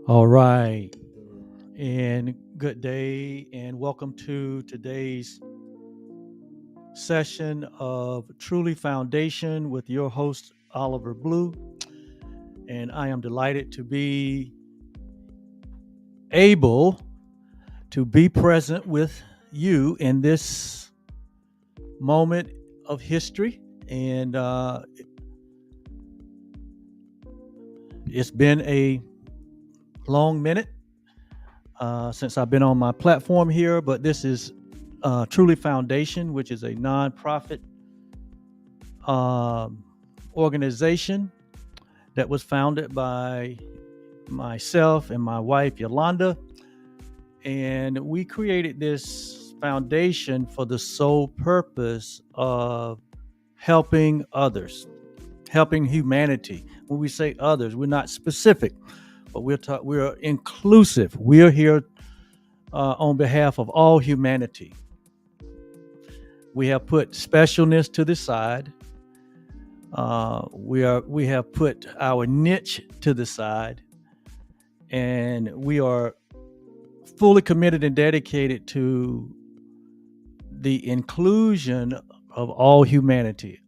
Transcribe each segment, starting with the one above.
All right. And good day, and welcome to today's session of Truly Foundation with your host, Oliver Blue. And I am delighted to be able to be present with you in this moment of history. And it's been a long minute since I've been on my platform here, but this is Truly Foundation, which is a nonprofit um, organization that was founded by myself and my wife, Yolanda. And we created this foundation for the sole purpose of helping others, helping humanity. When we say others, we're not specific, but we're inclusive. We're here on behalf of all humanity. We have put specialness to the side. We have put our niche to the side, and we are fully committed and dedicated to the inclusion of all humanity,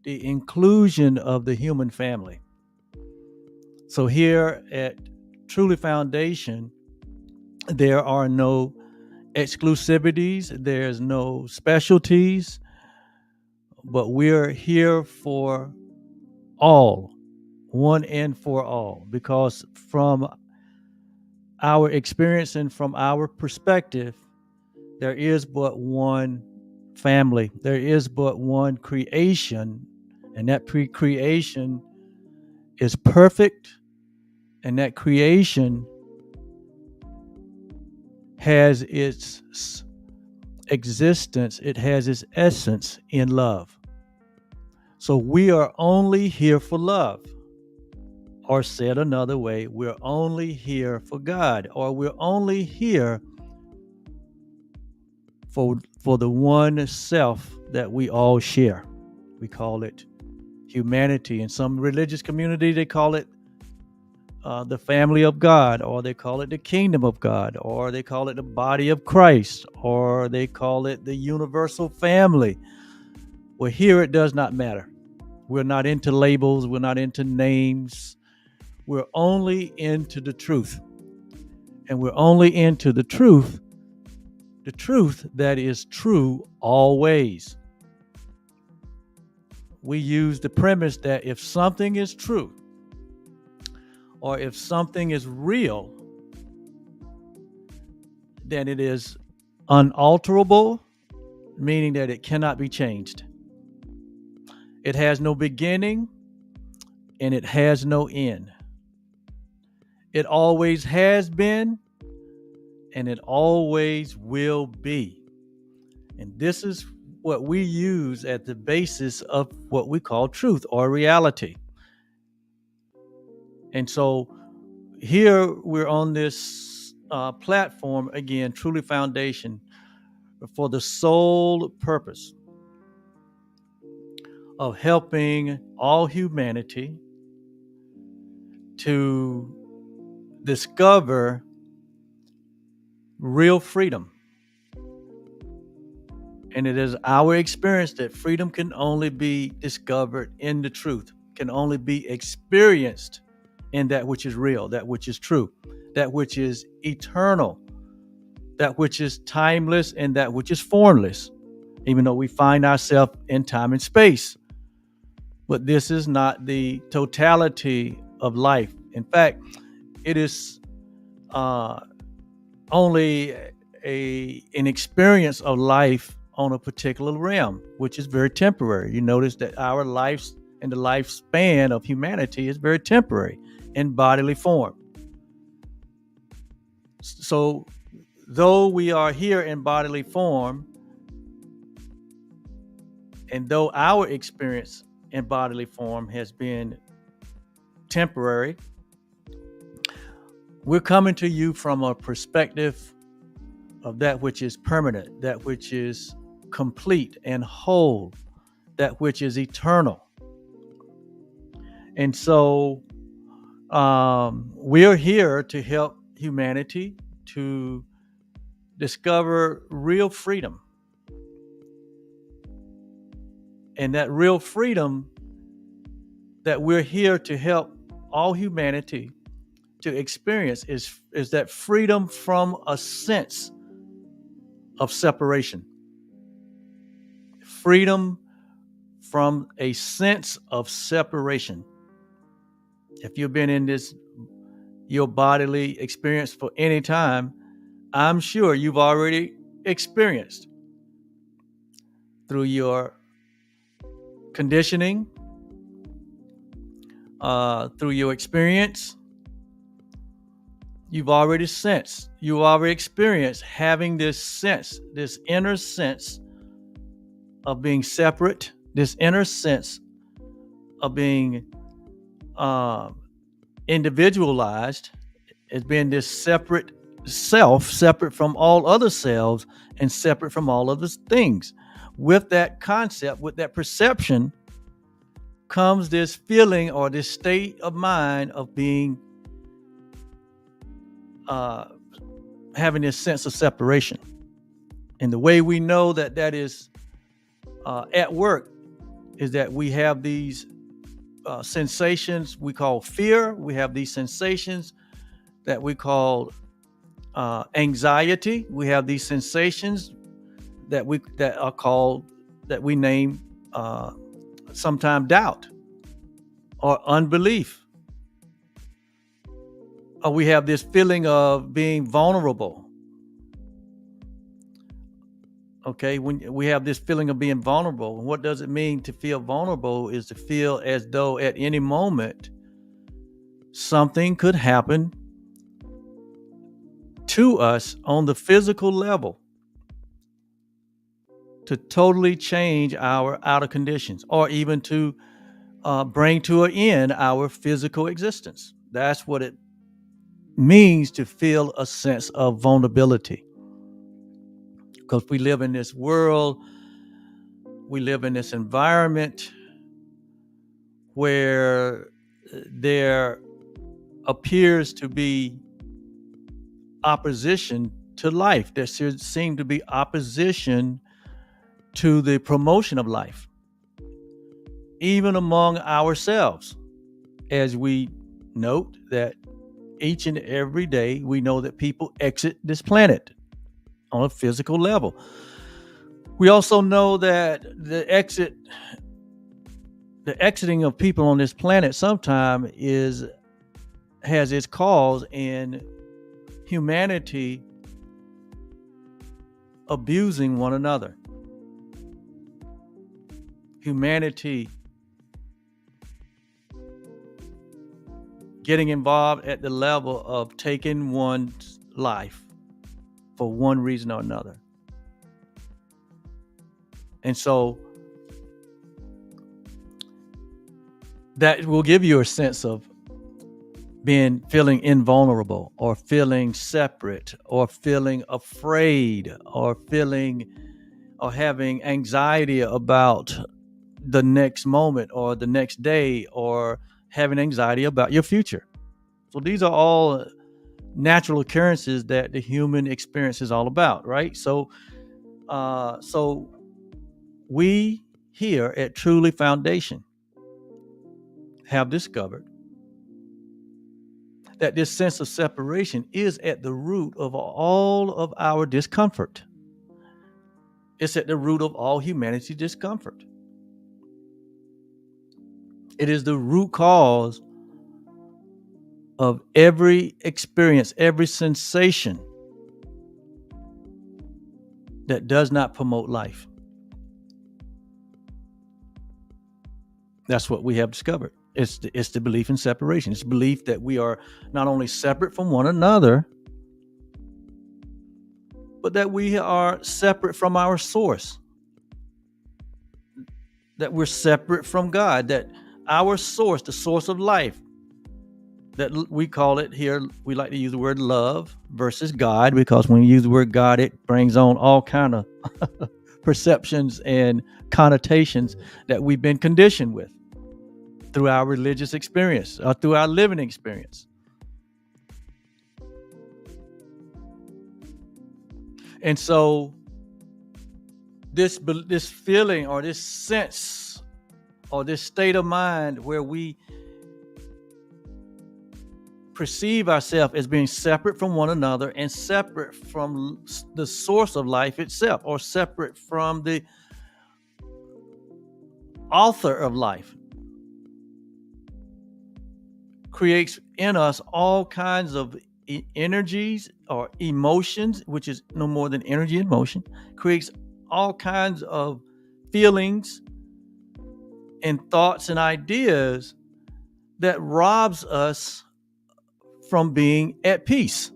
the inclusion of the human family. So here at Truly Foundation, there are no exclusivities, there's no specialties, but we're here for all, one and for all, because from our experience and from our perspective, there is but one family, there is but one creation, and that creation is perfect, and that creation has its existence, it has its essence in love. So we are only here for love. Or said another way, we're only here for God, or we're only here for the one self that we all share. We call it humanity. In some religious community, they call it the family of God, or they call it the kingdom of God, or they call it the body of Christ, or they call it the universal family. Well, here it does not matter. We're not into labels, we're not into names. We're only into the truth. And we're only into the truth that is true always. We use the premise that if something is true, or if something is real, then it is unalterable, meaning that it cannot be changed. It has no beginning and it has no end. It always has been and it always will be. And this is what we use at the basis of what we call truth or reality. And so here we're on this platform again, Truly Foundation, for the sole purpose of helping all humanity to discover real freedom. And it is our experience that freedom can only be discovered in the truth, can only be experienced in that which is real, that which is true, that which is eternal, that which is timeless, and that which is formless, even though we find ourselves in time and space. But this is not the totality of life. In fact, it is only an experience of life on a particular realm, which is very temporary. You notice that our lives and the lifespan of humanity is very temporary in bodily form. So though we are here in bodily form, and though our experience in bodily form has been temporary, we're coming to you from a perspective of that which is permanent, that which is complete and whole, that which is eternal. And so We are here to help humanity to discover real freedom. And that real freedom that we're here to help all humanity to experience is that freedom from a sense of separation. Freedom from a sense of separation. If you've been in your bodily experience for any time, I'm sure you've already experienced through your conditioning, through your experience, you've already experienced having this inner sense of being separate, this inner sense of being individualized, as being this separate self, separate from all other selves and separate from all other things. With that concept, with that perception, comes this feeling or this state of mind of being having this sense of separation. And the way we know that is at work is that we have these sensations we call fear. We have these sensations that we call anxiety. We have these sensations that we name sometimes doubt or unbelief. Or we have this feeling of being vulnerable. Okay, when we have this feeling of being vulnerable, and what does it mean to feel vulnerable is to feel as though at any moment something could happen to us on the physical level to totally change our outer conditions, or even to bring to an end our physical existence. That's what it means to feel a sense of vulnerability. Because we live in this world, we live in this environment where there appears to be opposition to life. There seems to be opposition to the promotion of life, even among ourselves, as we note that each and every day we know that people exit this planet on a physical level. We also know that the exiting of people on this planet sometime has its cause in humanity abusing one another. Humanity getting involved at the level of taking one's life for one reason or another. And so that will give you a sense of feeling invulnerable, or feeling separate, or feeling afraid, or having anxiety about the next moment or the next day, or having anxiety about your future. So these are all natural occurrences that the human experience is all about, right? So we here at Truly Foundation have discovered that this sense of separation is at the root of all of our discomfort. It's at the root of all humanity's discomfort. It is the root cause of every experience, every sensation that does not promote life. That's what we have discovered. It's the belief in separation. It's the belief that we are not only separate from one another, but that we are separate from our source. That we're separate from God. That our source, the source of life, that we call it here, we like to use the word love versus God, because when you use the word God, it brings on all kind of perceptions and connotations that we've been conditioned with. through our religious experience or through our living experience. And so this feeling or this sense or this state of mind where we perceive ourselves as being separate from one another and separate from the source of life itself, or separate from the author of life, creates in us all kinds of energies or emotions, which is no more than energy and motion, creates all kinds of feelings and thoughts and ideas that robs us from being at peace.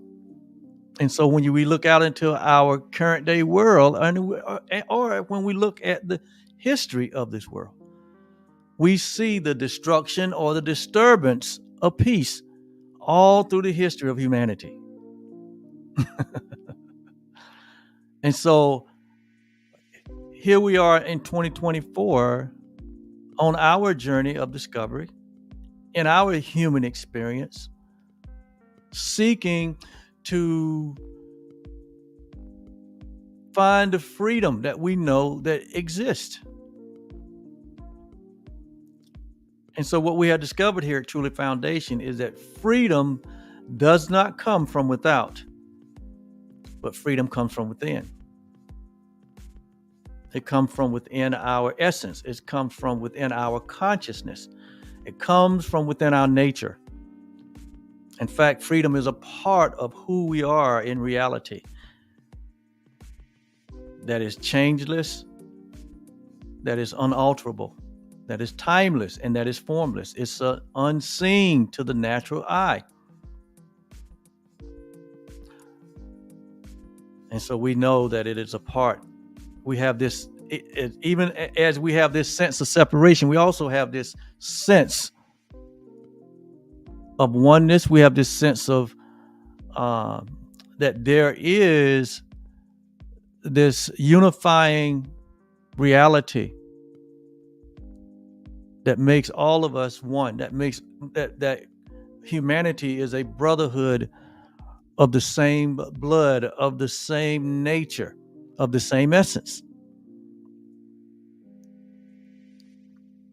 And so when we look out into our current day world, or when we look at the history of this world, we see the destruction or the disturbance of peace all through the history of humanity. And so here we are in 2024 on our journey of discovery, in our human experience, seeking to find the freedom that we know that exists. And so what we have discovered here at Truly Foundation is that freedom does not come from without, but freedom comes from within. It comes from within our essence. It comes from within our consciousness. It comes from within our nature. In fact, freedom is a part of who we are in reality. That is changeless, that is unalterable, that is timeless, and that is formless. It's unseen to the natural eye. And so we know that it is a part. We have this, even as we have this sense of separation, we also have this sense of oneness. We have this sense of that there is this unifying reality that makes all of us one, that makes that humanity is a brotherhood of the same blood, of the same nature, of the same essence.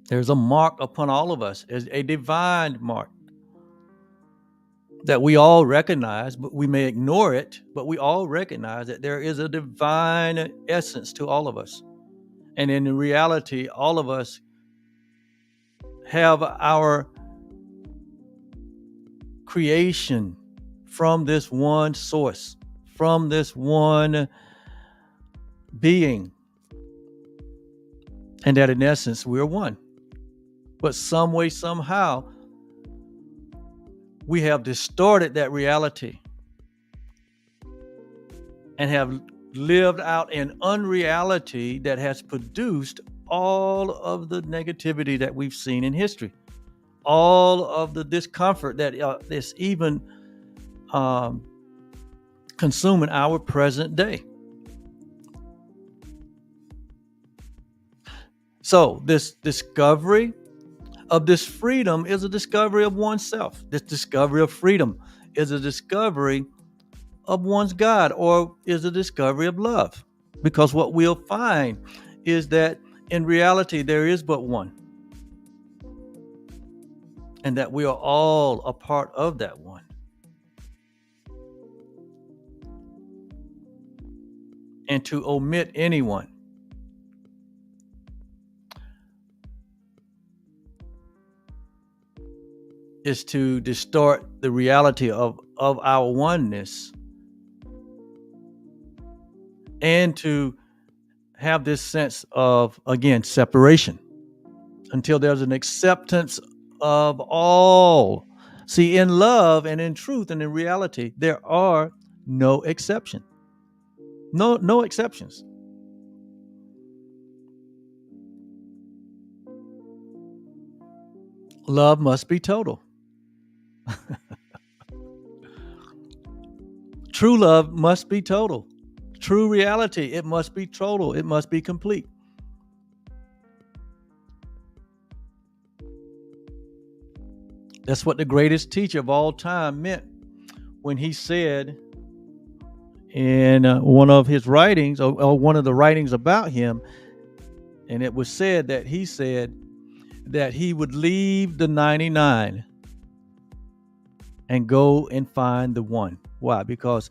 There's a mark upon all of us, as a divine mark that we all recognize, but we may ignore it, but we all recognize that there is a divine essence to all of us. And in reality, all of us have our creation from this one source, from this one being, and that in essence, we're one. But some way, somehow, we have distorted that reality and have lived out an unreality that has produced all of the negativity that we've seen in history, all of the discomfort that is even consuming our present day. So this discovery of this freedom is a discovery of oneself. This discovery of freedom is a discovery of one's God, or is a discovery of love. Because what we'll find is that in reality, there is but one. And that we are all a part of that one. And to omit anyone is to distort the reality of our oneness, and to have this sense of, again, separation until there's an acceptance of all. See, in love and in truth and in reality, there are no exceptions. No exceptions. Love must be total. True love must be total. True reality, it must be total. It must be complete. That's what the greatest teacher of all time meant when he said in one of his writings, or one of the writings about him, and it was said that he said that he would leave the 99 and go and find the one. Why? Because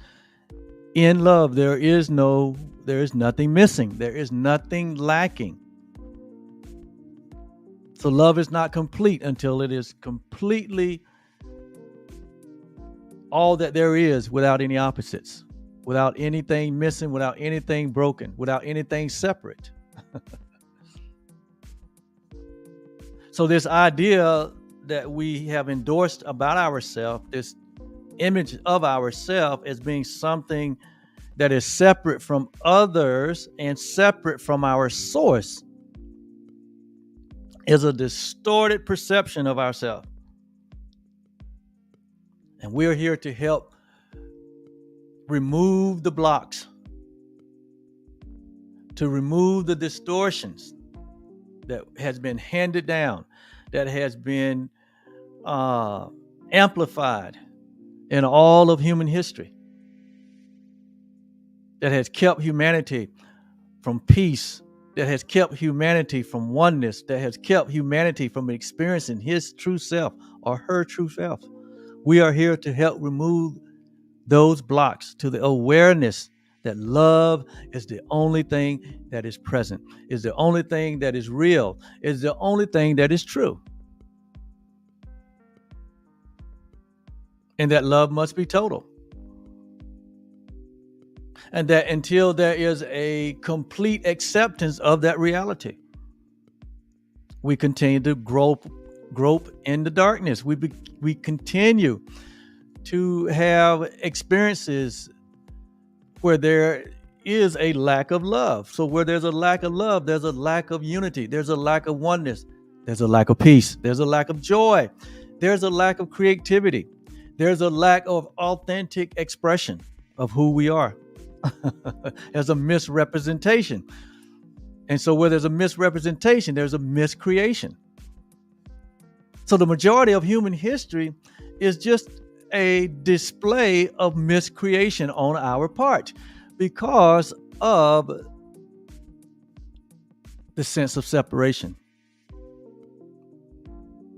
in love there is nothing missing, there is nothing lacking. So love is not complete until it is completely all that there is, without any opposites, without anything missing, without anything broken, without anything separate. So this idea that we have endorsed about ourselves, this image of ourselves as being something that is separate from others and separate from our source, is a distorted perception of ourselves. And we're here to help remove the blocks, to remove the distortions that has been handed down, that has been amplified in all of human history, that has kept humanity from peace, that has kept humanity from oneness, that has kept humanity from experiencing his true self or her true self. We are here to help remove those blocks to the awareness that love is the only thing that is present, is the only thing that is real, is the only thing that is true. And that love must be total. And that until there is a complete acceptance of that reality, we continue to grope in the darkness. We continue to have experiences where there is a lack of love. So where there's a lack of love, there's a lack of unity, there's a lack of oneness, there's a lack of peace, there's a lack of joy, there's a lack of creativity, there's a lack of authentic expression of who we are. There's a misrepresentation. And so where there's a misrepresentation, there's a miscreation. So the majority of human history is just a display of miscreation on our part because of the sense of separation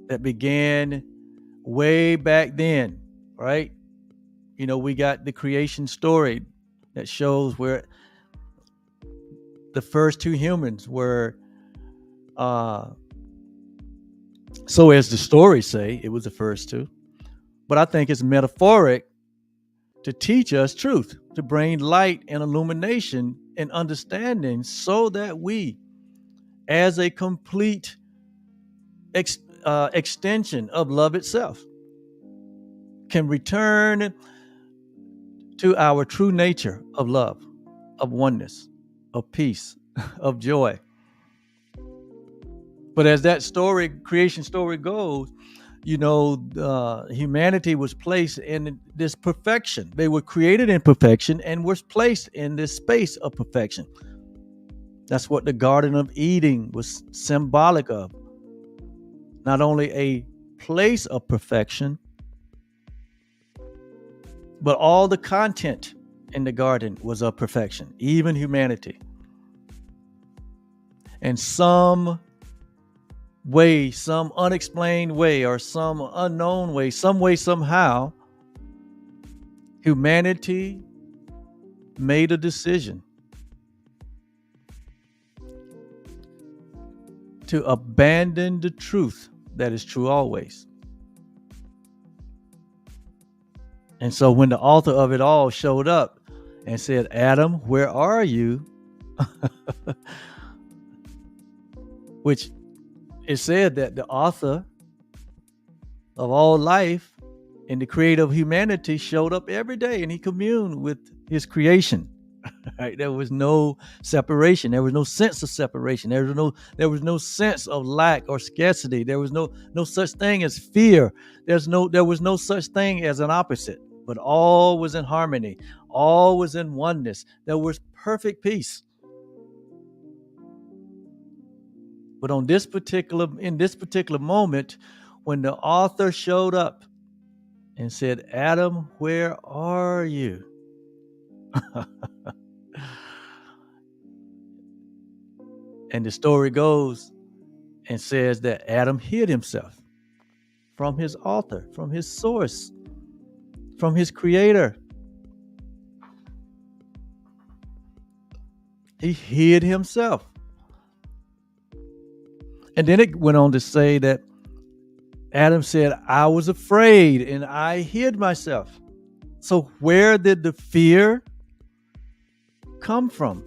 that began way back then, right? You know, we got the creation story that shows where the first two humans were, so as the stories say, it was the first two. But I think it's metaphoric to teach us truth, to bring light and illumination and understanding so that we, as a complete extension of love itself, can return to our true nature of love, of oneness, of peace, of joy. But as that story, creation story goes, you know, humanity was placed in this perfection. They were created in perfection and was placed in this space of perfection. That's what the Garden of Eden was symbolic of. Not only a place of perfection, but all the content in the garden was of perfection, even humanity. And some way, some unexplained way, or some unknown way, somehow, humanity made a decision to abandon the truth that is true always. And so when the author of it all showed up and said, Adam, where are you? Which it said that the author of all life and the creator of humanity showed up every day and he communed with his creation. Right? There was no separation. There was no sense of separation. There was no sense of lack or scarcity. There was no such thing as fear. There was no such thing as an opposite, but all was in harmony. All was in oneness. There was perfect peace. But in this particular moment, when the author showed up and said, Adam, where are you? And the story goes and says that Adam hid himself from his author, from his source, from his creator. He hid himself. And then it went on to say that Adam said, I was afraid and I hid myself. So where did the fear come from?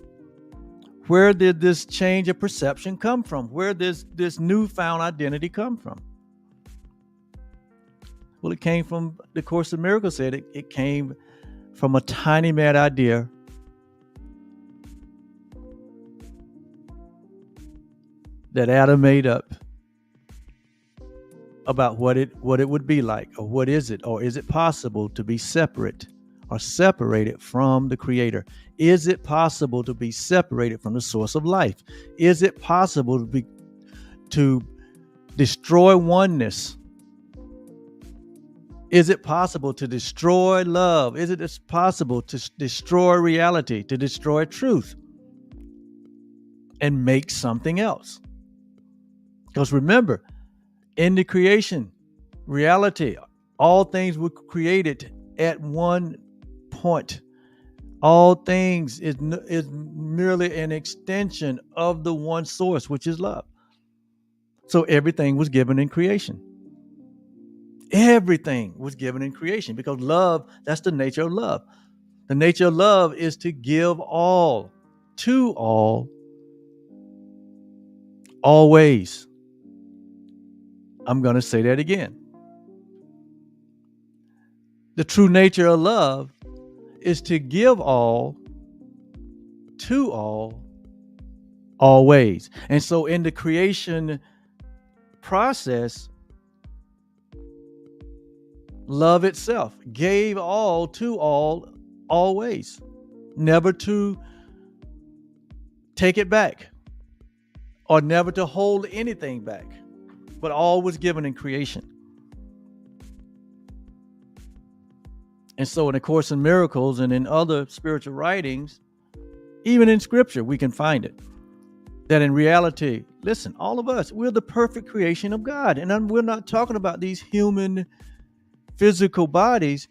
Where did this change of perception come from? Where did this newfound identity come from? Well, it came from, the Course in Miracles said it came from a tiny mad idea that Adam made up about what it would be like, or what is it, or is it possible to be separate or separated from the Creator? Is it possible to be separated from the source of life? Is it possible to destroy oneness? Is it possible to destroy love? Is it possible to destroy reality, to destroy truth and make something else? Because remember, in the creation, reality, all things were created at one point. All things is merely an extension of the one source, which is love. So everything was given in creation. Everything was given in creation because love, that's the nature of love. The nature of love is to give all, to all, always. I'm going to say that again. The true nature of love is to give all, to all, always. And so in the creation process, love itself gave all to all, always. Never to take it back or never to hold anything back, but all was given in creation. And so in the Course in Miracles and in other spiritual writings, even in scripture, we can find it. That in reality, listen, all of us, we're the perfect creation of God. And we're not talking about these human physical bodies,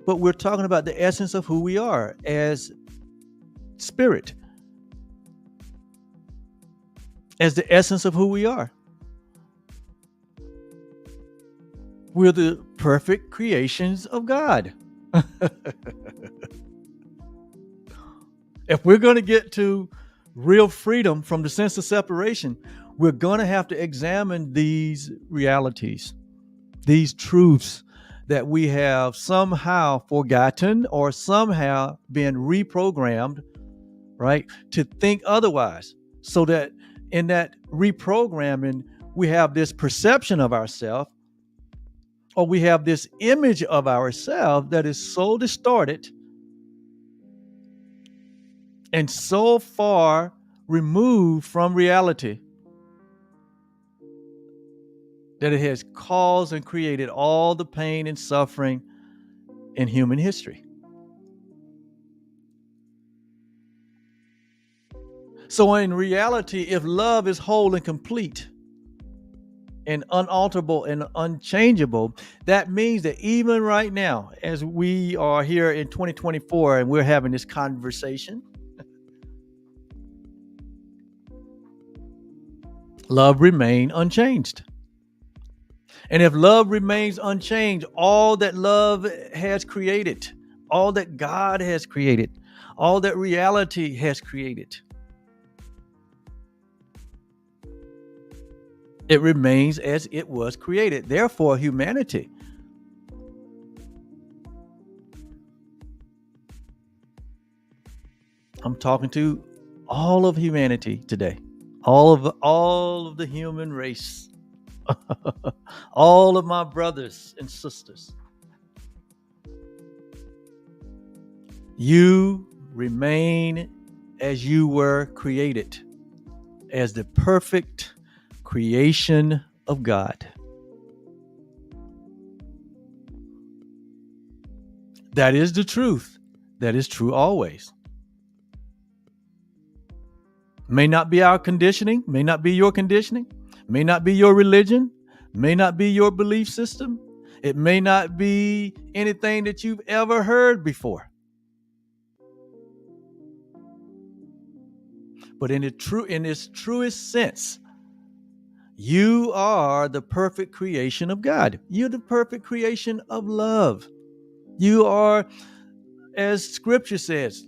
but we're talking about the essence of who we are as spirit, as the essence of who we are. We're the perfect creations of God. If we're going to get to real freedom from the sense of separation, we're going to have to examine these realities, these truths that we have somehow forgotten or somehow been reprogrammed, right, to think otherwise. So that in that reprogramming, we have this perception of ourselves, or we have this image of ourselves that is so distorted and so far removed from reality that it has caused and created all the pain and suffering in human history. So in reality, if love is whole and complete and unalterable and unchangeable, that means that even right now, as we are here in 2024 and we're having this conversation, love remains unchanged. And if love remains unchanged, all that love has created, all that God has created, all that reality has created, it remains as it was created. Therefore, humanity, I'm talking to all of humanity today, all of the human race, all of my brothers and sisters. You remain as you were created, as the perfect creation of God. That is the truth. That is true always. May not be our conditioning, may not be your conditioning, may not be your religion, may not be your belief system. It may not be anything that you've ever heard before. But in its truest sense, you are the perfect creation of God. You're the perfect creation of love. You are, as scripture says,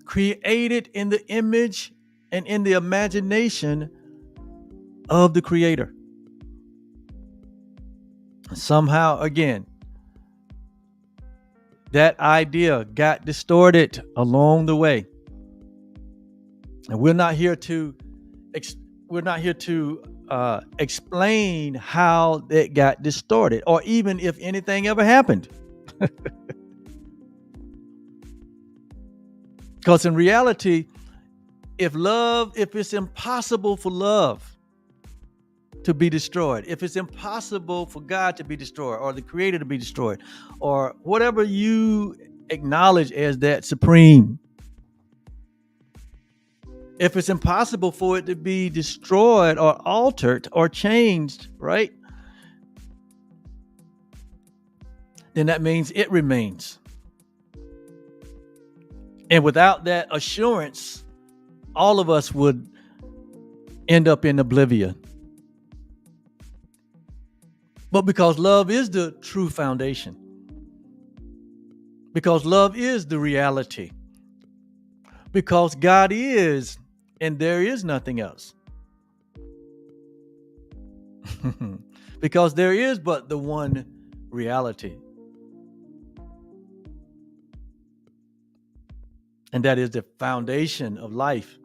created in the image and in the imagination of the Creator. Somehow, again, that idea got distorted along the way. And we're not here to explain how it got distorted, or even if anything ever happened. Because in reality, if it's impossible for love to be destroyed, if it's impossible for God to be destroyed, or the Creator to be destroyed, or whatever you acknowledge as that supreme, if it's impossible for it to be destroyed or altered or changed, right? Then that means it remains. And without that assurance, all of us would end up in oblivion. But because love is the true foundation, because love is the reality, because God is, and there is nothing else. Because there is but the one reality. And that is the foundation of life.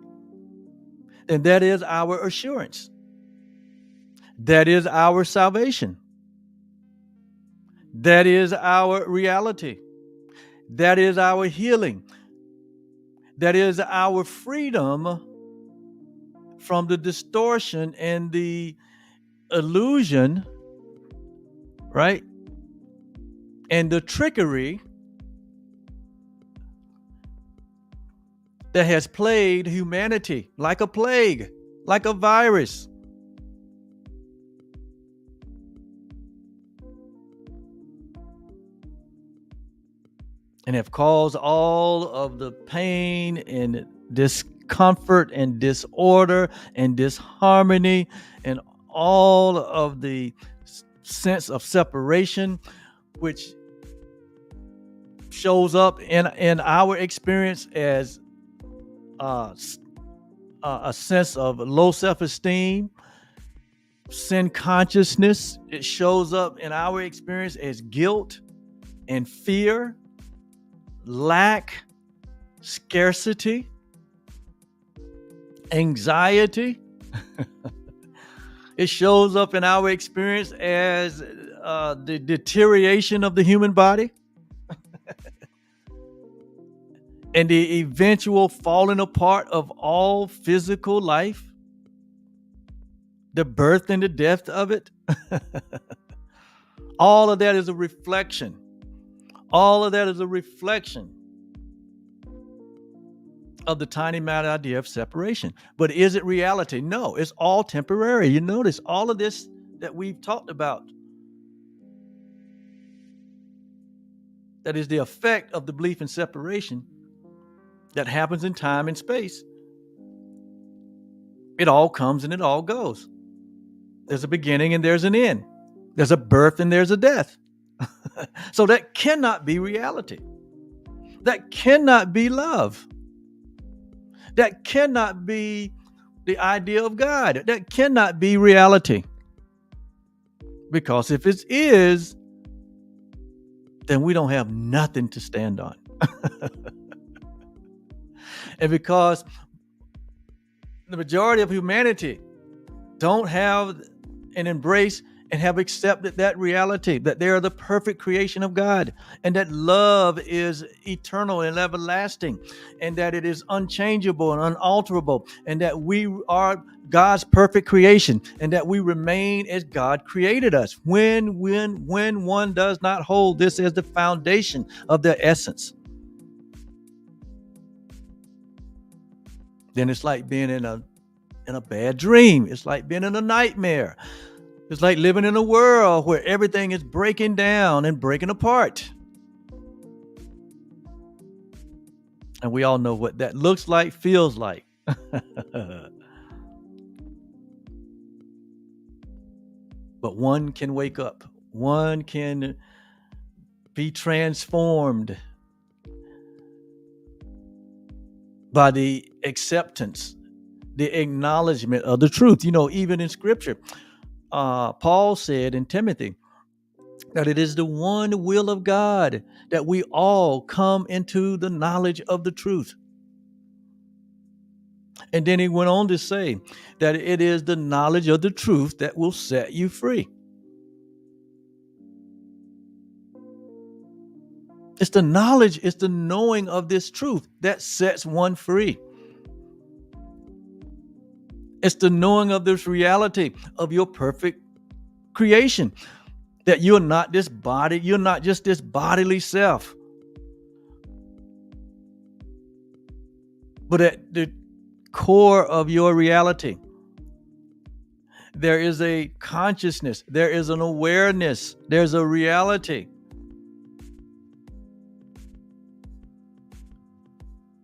And that is our assurance. That is our salvation. That is our reality. That is our healing. That is our freedom from the distortion and the illusion, right? And the trickery that has plagued humanity like a plague, like a virus. And have caused all of the pain and discomfort and disorder and disharmony and all of the sense of separation, which shows up in our experience as a sense of low self-esteem, sin consciousness. It shows up in our experience as guilt and fear, lack, scarcity, anxiety. It shows up in our experience as the deterioration of the human body and the eventual falling apart of all physical life, the birth and the death of it. All of that is a reflection. All of that is a reflection of the tiny mad idea of separation. But is it reality? No, it's all temporary. You notice all of this that we've talked about, that is the effect of the belief in separation that happens in time and space. It all comes and it all goes. There's a beginning and there's an end. There's a birth and there's a death. So that cannot be reality. That cannot be love. That cannot be the idea of God. That cannot be reality. Because if it is, then we don't have nothing to stand on. And because the majority of humanity don't have and embrace and have accepted that reality, that they are the perfect creation of God, and that love is eternal and everlasting, and that it is unchangeable and unalterable, and that we are God's perfect creation, and that we remain as God created us. When one does not hold this as the foundation of their essence, then it's like being in a bad dream. It's like being in a nightmare. It's like living in a world where everything is breaking down and breaking apart. And we all know what that looks like, feels like. But one can wake up. One can be transformed by the acceptance, the acknowledgement of the truth. Even in scripture, Paul said in Timothy that it is the one will of God that we all come into the knowledge of the truth. And then he went on to say that it is the knowledge of the truth that will set you free. It's the knowledge, it's the knowing of this truth that sets one free. It's the knowing of this reality of your perfect creation, that you're not this body, you're not just this bodily self, but at the core of your reality, there is a consciousness, there is an awareness, there's a reality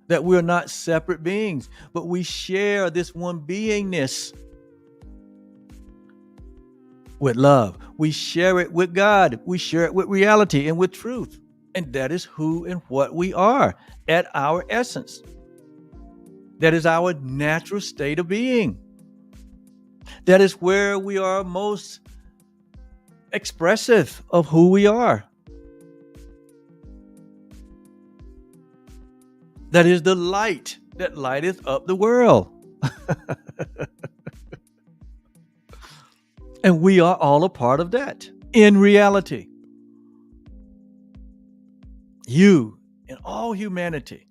that we're not separate beings, but we share this one beingness with love. We share it with God. We share it with reality and with truth. And that is who and what we are at our essence. That is our natural state of being. That is where we are most expressive of who we are. That is the light that lighteth up the world. And we are all a part of that in reality. You and all humanity.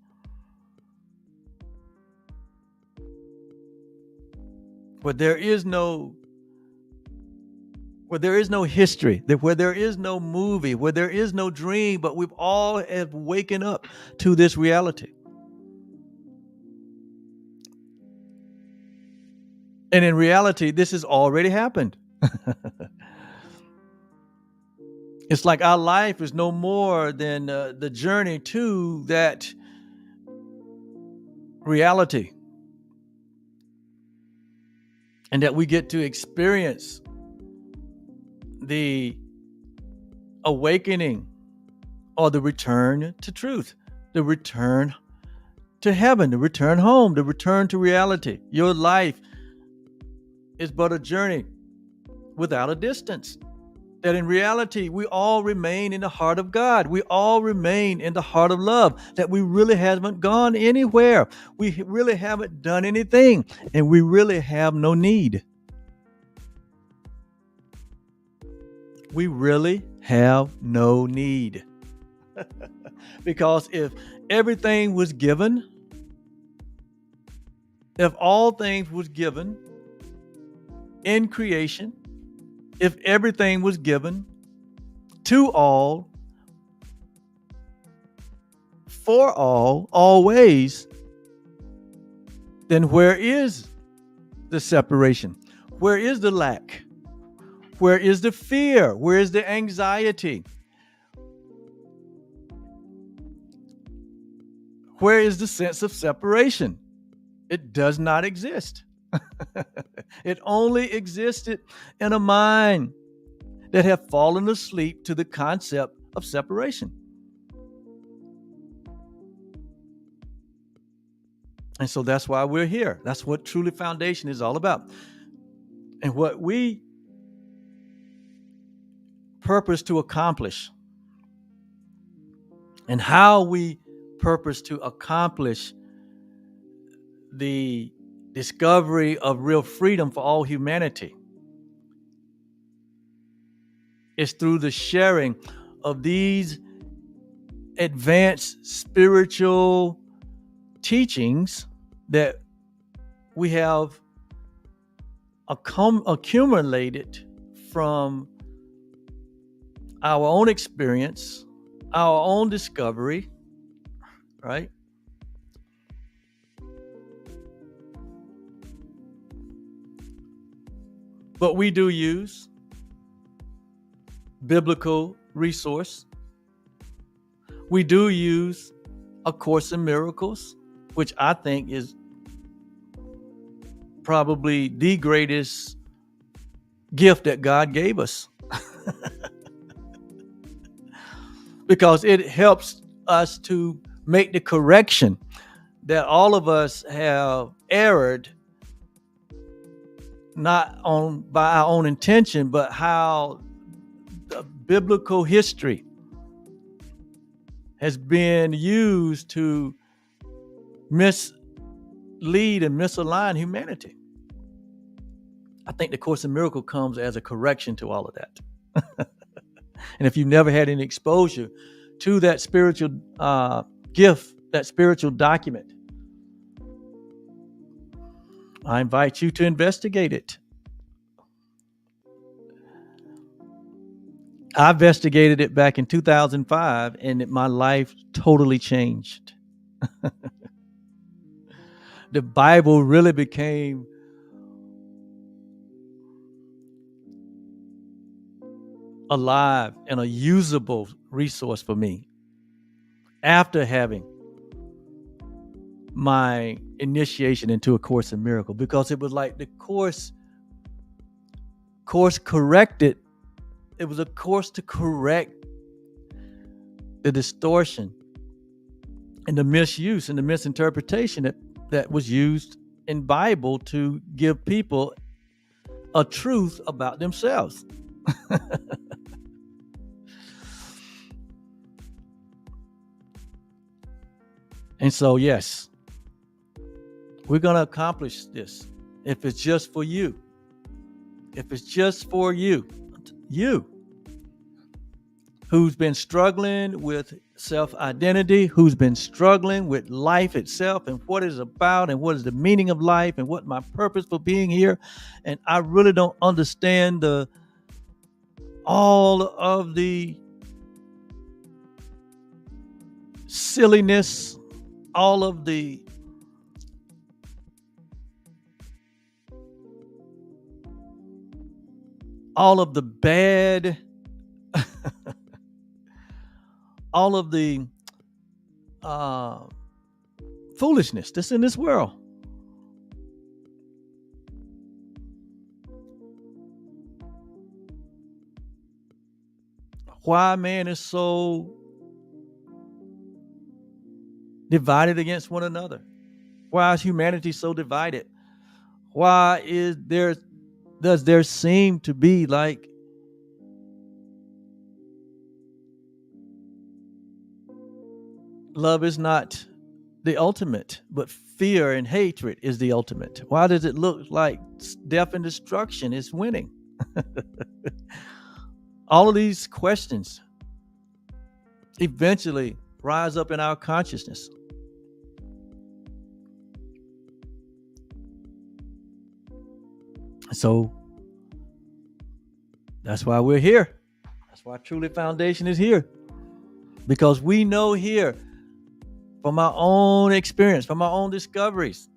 Where there is no history, where there is no movie, where there is no dream, but we've all have waken up to this reality. And in reality, this has already happened. It's like our life is no more than the journey to that reality. And that we get to experience the awakening or the return to truth, the return to heaven, the return home, the return to reality. Your life is but a journey without a distance. That in reality, we all remain in the heart of God. We all remain in the heart of love. That we really haven't gone anywhere. We really haven't done anything. And we really have no need. We really have no need. Because if everything was given, if all things was given in creation, if everything was given to all, for all, always, then where is the separation? Where is the lack? Where is the fear? Where is the anxiety? Where is the sense of separation? It does not exist. It only existed in a mind that have fallen asleep to the concept of separation. And so that's why we're here. That's what Truly Foundation is all about. And what we purpose to accomplish, and how we purpose to accomplish the discovery of real freedom for all humanity, It's through the sharing of these advanced spiritual teachings that we have accumulated from our own experience, our own discovery, right? But we do use biblical resource. We do use A Course in Miracles, which I think is probably the greatest gift that God gave us. Because it helps us to make the correction that all of us have erred, not on by our own intention, but how the biblical history has been used to mislead and misalign humanity. I think the Course in Miracles comes as a correction to all of that. And if you've never had any exposure to that spiritual gift, that spiritual document, I invite you to investigate it. I investigated it back in 2005, and my life totally changed. The Bible really became alive and a usable resource for me after having my initiation into A Course in Miracles, because it was like the course corrected. It was a course to correct the distortion and the misuse and the misinterpretation that was used in Bible to give people a truth about themselves. And so, yes, we're going to accomplish this if it's just for you. If it's just for you who's been struggling with self-identity, who's been struggling with life itself and what it's about and what is the meaning of life and what my purpose for being here. And I really don't understand all of the silliness, all of the bad, all of the foolishness that's in this world. Why man is so divided against one another? Why is humanity so divided? Why does there seem to be like love is not the ultimate, but fear and hatred is the ultimate? Why does it look like death and destruction is winning? All of these questions eventually rise up in our consciousness. So that's why we're here. That's why Truly Foundation is here. Because we know here from our own experience, from our own discoveries,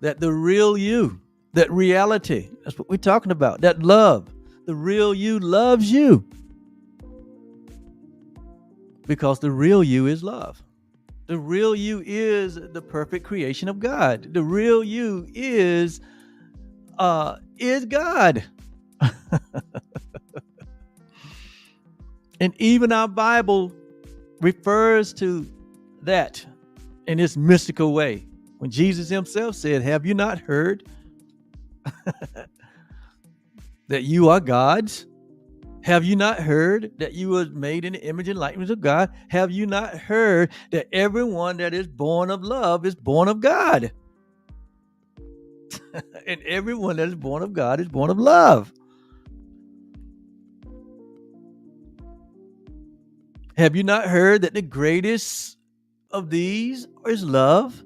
that the real you, that reality, that's what we're talking about, that love, the real you loves you. Because the real you is love. The real you is the perfect creation of God. The real you is God. And even our Bible refers to that in this mystical way. When Jesus himself said, "Have you not heard that you are God's? Have you not heard that you were made in the image and likeness of God? Have you not heard that everyone that is born of love is born of God? And everyone that is born of God is born of love." Have you not heard that the greatest of these is love?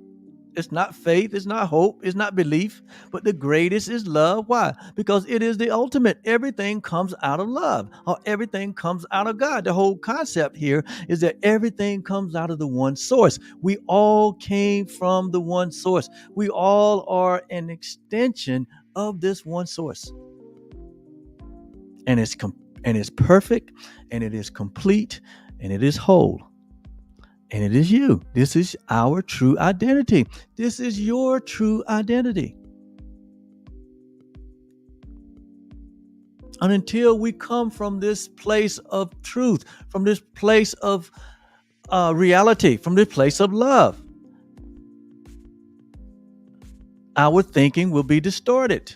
It's not faith, it's not hope, it's not belief, but the greatest is love. Why? Because it is the ultimate. Everything comes out of love, or everything comes out of God. The whole concept here is that everything comes out of the one source. We all came from the one source. We all are an extension of this one source. And it's perfect, and it is complete, and it is whole. And it is you. This is our true identity. This is your true identity. And until we come from this place of truth, from this place of reality, from this place of love, our thinking will be distorted.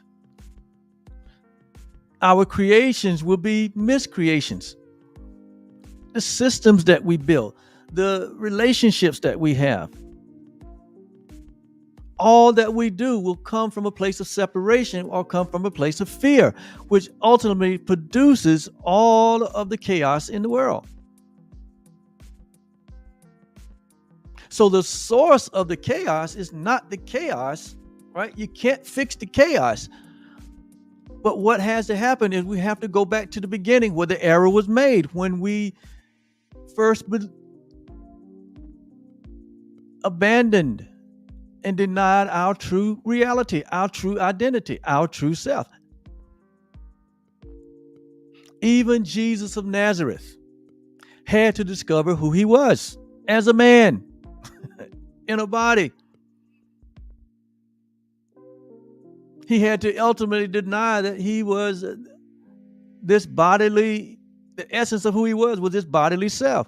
Our creations will be miscreations. The systems that we build, the relationships that we have, all that we do will come from a place of separation or come from a place of fear, which ultimately produces all of the chaos in the world. So the source of the chaos is not the chaos, right? You can't fix the chaos. But what has to happen is we have to go back to the beginning where the error was made, when we first abandoned and denied our true reality, our true identity, our true self. Even Jesus of Nazareth had to discover who he was as a man in a body. He had to ultimately deny that he was this bodily, the essence of who he was this bodily self.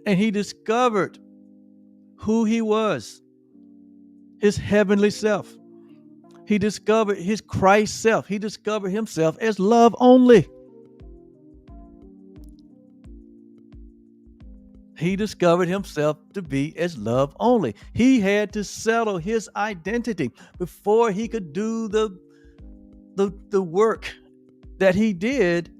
And he discovered who he was, his heavenly self. He discovered his Christ self. He discovered himself as love only. He discovered himself to be as love only. He had to settle his identity before he could do the work that he did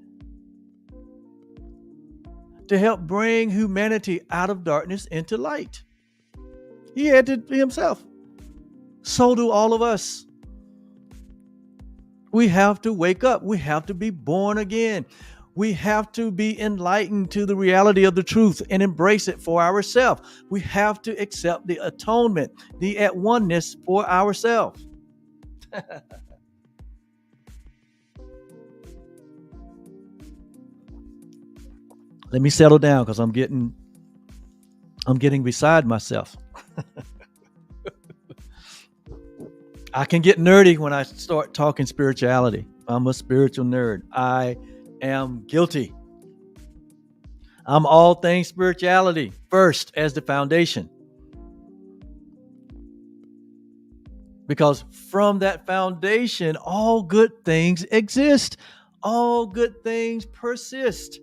to help bring humanity out of darkness into light. He had to be himself. So do all of us. We have to wake up. We have to be born again. We have to be enlightened to the reality of the truth and embrace it for ourselves. We have to accept the atonement, the at oneness for ourselves. Let me settle down because I'm getting beside myself. I can get nerdy when I start talking spirituality. I'm a spiritual nerd. I am guilty. I'm all things spirituality first as the foundation. Because from that foundation, all good things exist. All good things persist.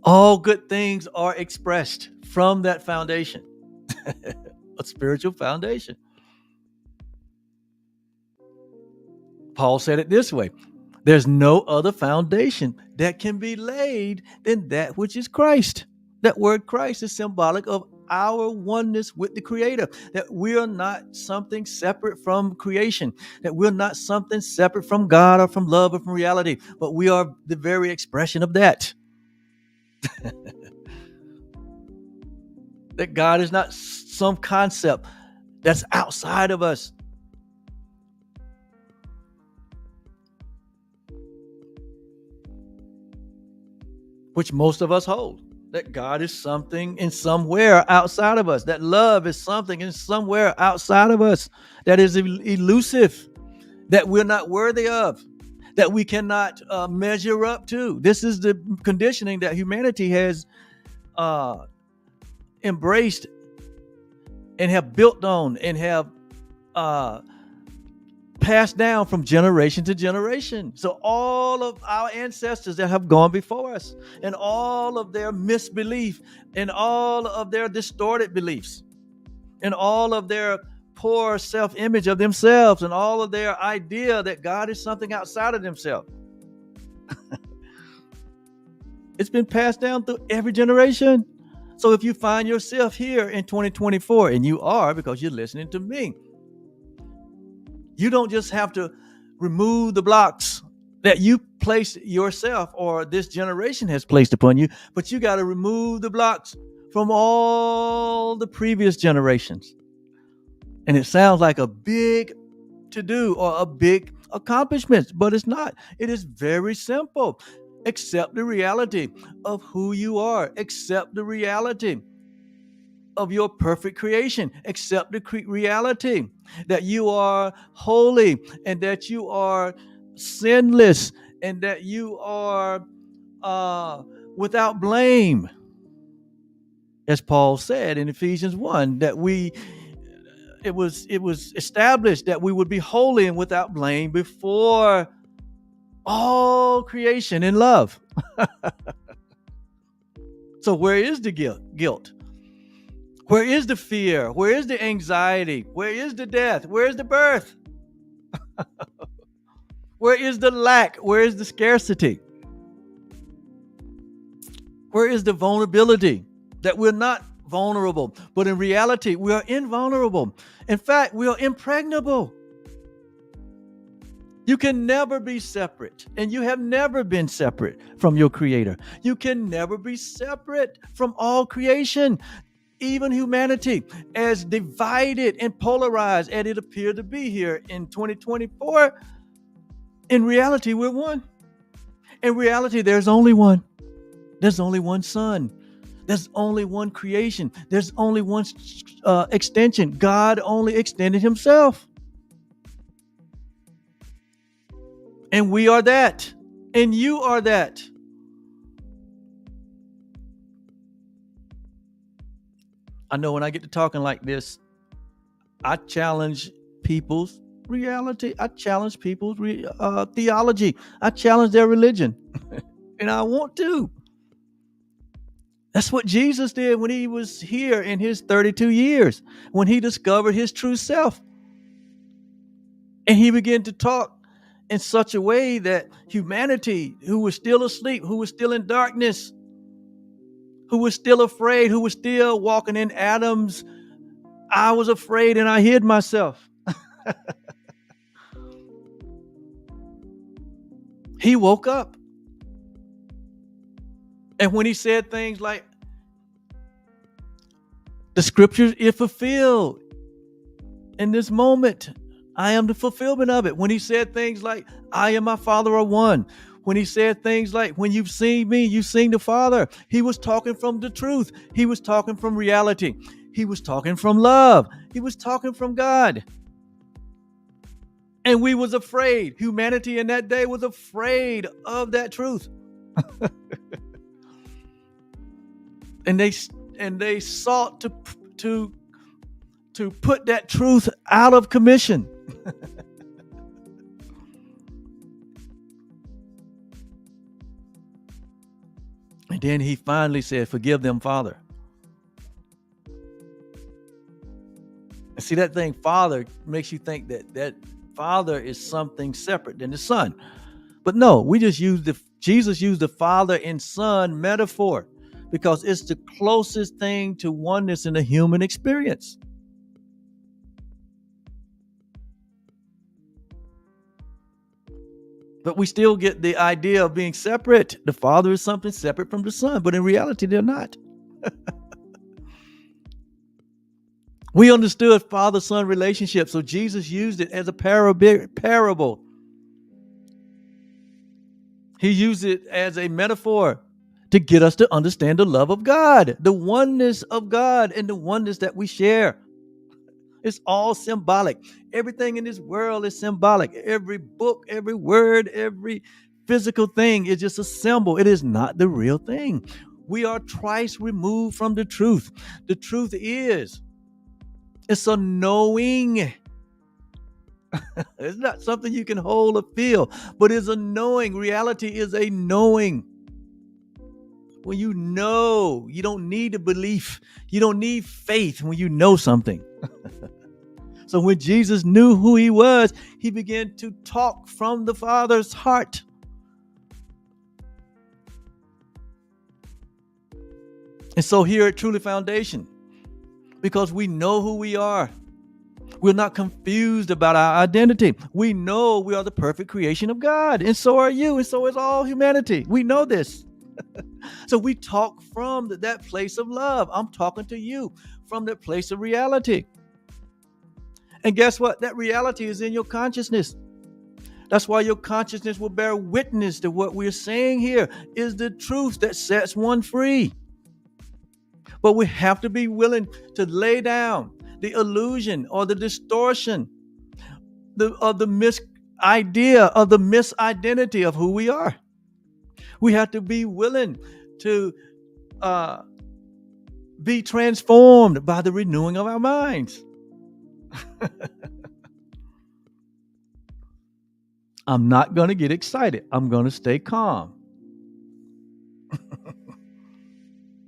All good things are expressed from that foundation, a spiritual foundation. Paul said it this way: there's no other foundation that can be laid than that which is Christ. That word Christ is symbolic of our oneness with the Creator, that we are not something separate from creation, that we're not something separate from God or from love or from reality, but we are the very expression of that. That God is not some concept that's outside of us. Which most of us hold. That God is something and somewhere outside of us. That love is something and somewhere outside of us. That is elusive. That we're not worthy of. That we cannot measure up to. This is the conditioning that humanity has embraced and have built on and have passed down from generation to generation. So all of our ancestors that have gone before us, and all of their misbelief, and all of their distorted beliefs, and all of their poor self-image of themselves, and all of their idea that God is something outside of themselves. It's been passed down through every generation. So if you find yourself here in 2024, and you are because you're listening to me, you don't just have to remove the blocks that you place yourself or this generation has placed upon you, but you got to remove the blocks from all the previous generations. And it sounds like a big to do or a big accomplishment, but it's not. It is very simple. Accept the reality of who you are. Accept the reality of your perfect creation. Accept the reality that you are holy and that you are sinless and that you are without blame. As Paul said in Ephesians 1, that it was established that we would be holy and without blame before all creation in love. So where is the guilt? Where is the fear? Where is the anxiety? Where is the death? Where is the birth? Where is the lack? Where is the scarcity? Where is the vulnerability? That we're not vulnerable, but in reality, we are invulnerable. In fact, we are impregnable. You can never be separate, and you have never been separate from your Creator. You can never be separate from all creation. Even humanity, as divided and polarized as it appeared to be here in 2024, in reality, we're one. In reality, there's only one. There's only one Son. There's only one creation. There's only one extension. God only extended himself. And we are that. And you are that. I know when I get to talking like this, I challenge people's reality. I challenge people's theology. I challenge their religion. And I want to. That's what Jesus did when he was here in his 32 years, when he discovered his true self. And he began to talk in such a way that humanity, who was still asleep, who was still in darkness, who was still afraid, who was still walking in Adam's, I was afraid and I hid myself. He woke up. And when he said things like, the scriptures is fulfilled in this moment, I am the fulfillment of it. When he said things like, I and my Father are one. When he said things like, when you've seen me, you've seen the Father. He was talking from the truth. He was talking from reality. He was talking from love. He was talking from God. And we was afraid. Humanity in that day was afraid of that truth. And they sought to put that truth out of commission. And then he finally said, forgive them, Father. And see, that thing, Father, makes you think that Father is something separate than the Son. But no, Jesus used the Father and Son metaphor because it's the closest thing to oneness in the human experience. But we still get the idea of being separate. The Father is something separate from the Son, but in reality, they're not. We understood father-son relationship, so Jesus used it as a parable. He used it as a metaphor to get us to understand the love of God, the oneness of God, and the oneness that we share. It's all symbolic. Everything in this world is symbolic. Every book, every word, every physical thing is just a symbol. It is not the real thing. We are twice removed from the truth. The truth is, it's a knowing. It's not something you can hold or feel, but it's a knowing. Reality is a knowing. When you know, you don't need a belief. You don't need faith when you know something. So when Jesus knew who he was, he began to talk from the Father's heart. And so here at Truly Foundation, because we know who we are, we're not confused about our identity. We know we are the perfect creation of God, and so are you, and so is all humanity. We know this. So we talk from that place of love. I'm talking to you from that place of reality. And guess what? That reality is in your consciousness. That's why your consciousness will bear witness to what we're saying here is the truth that sets one free. But we have to be willing to lay down the illusion or the distortion of the misidea of the misidentity of who we are. We have to be willing to be transformed by the renewing of our minds. I'm not going to get excited. I'm going to stay calm.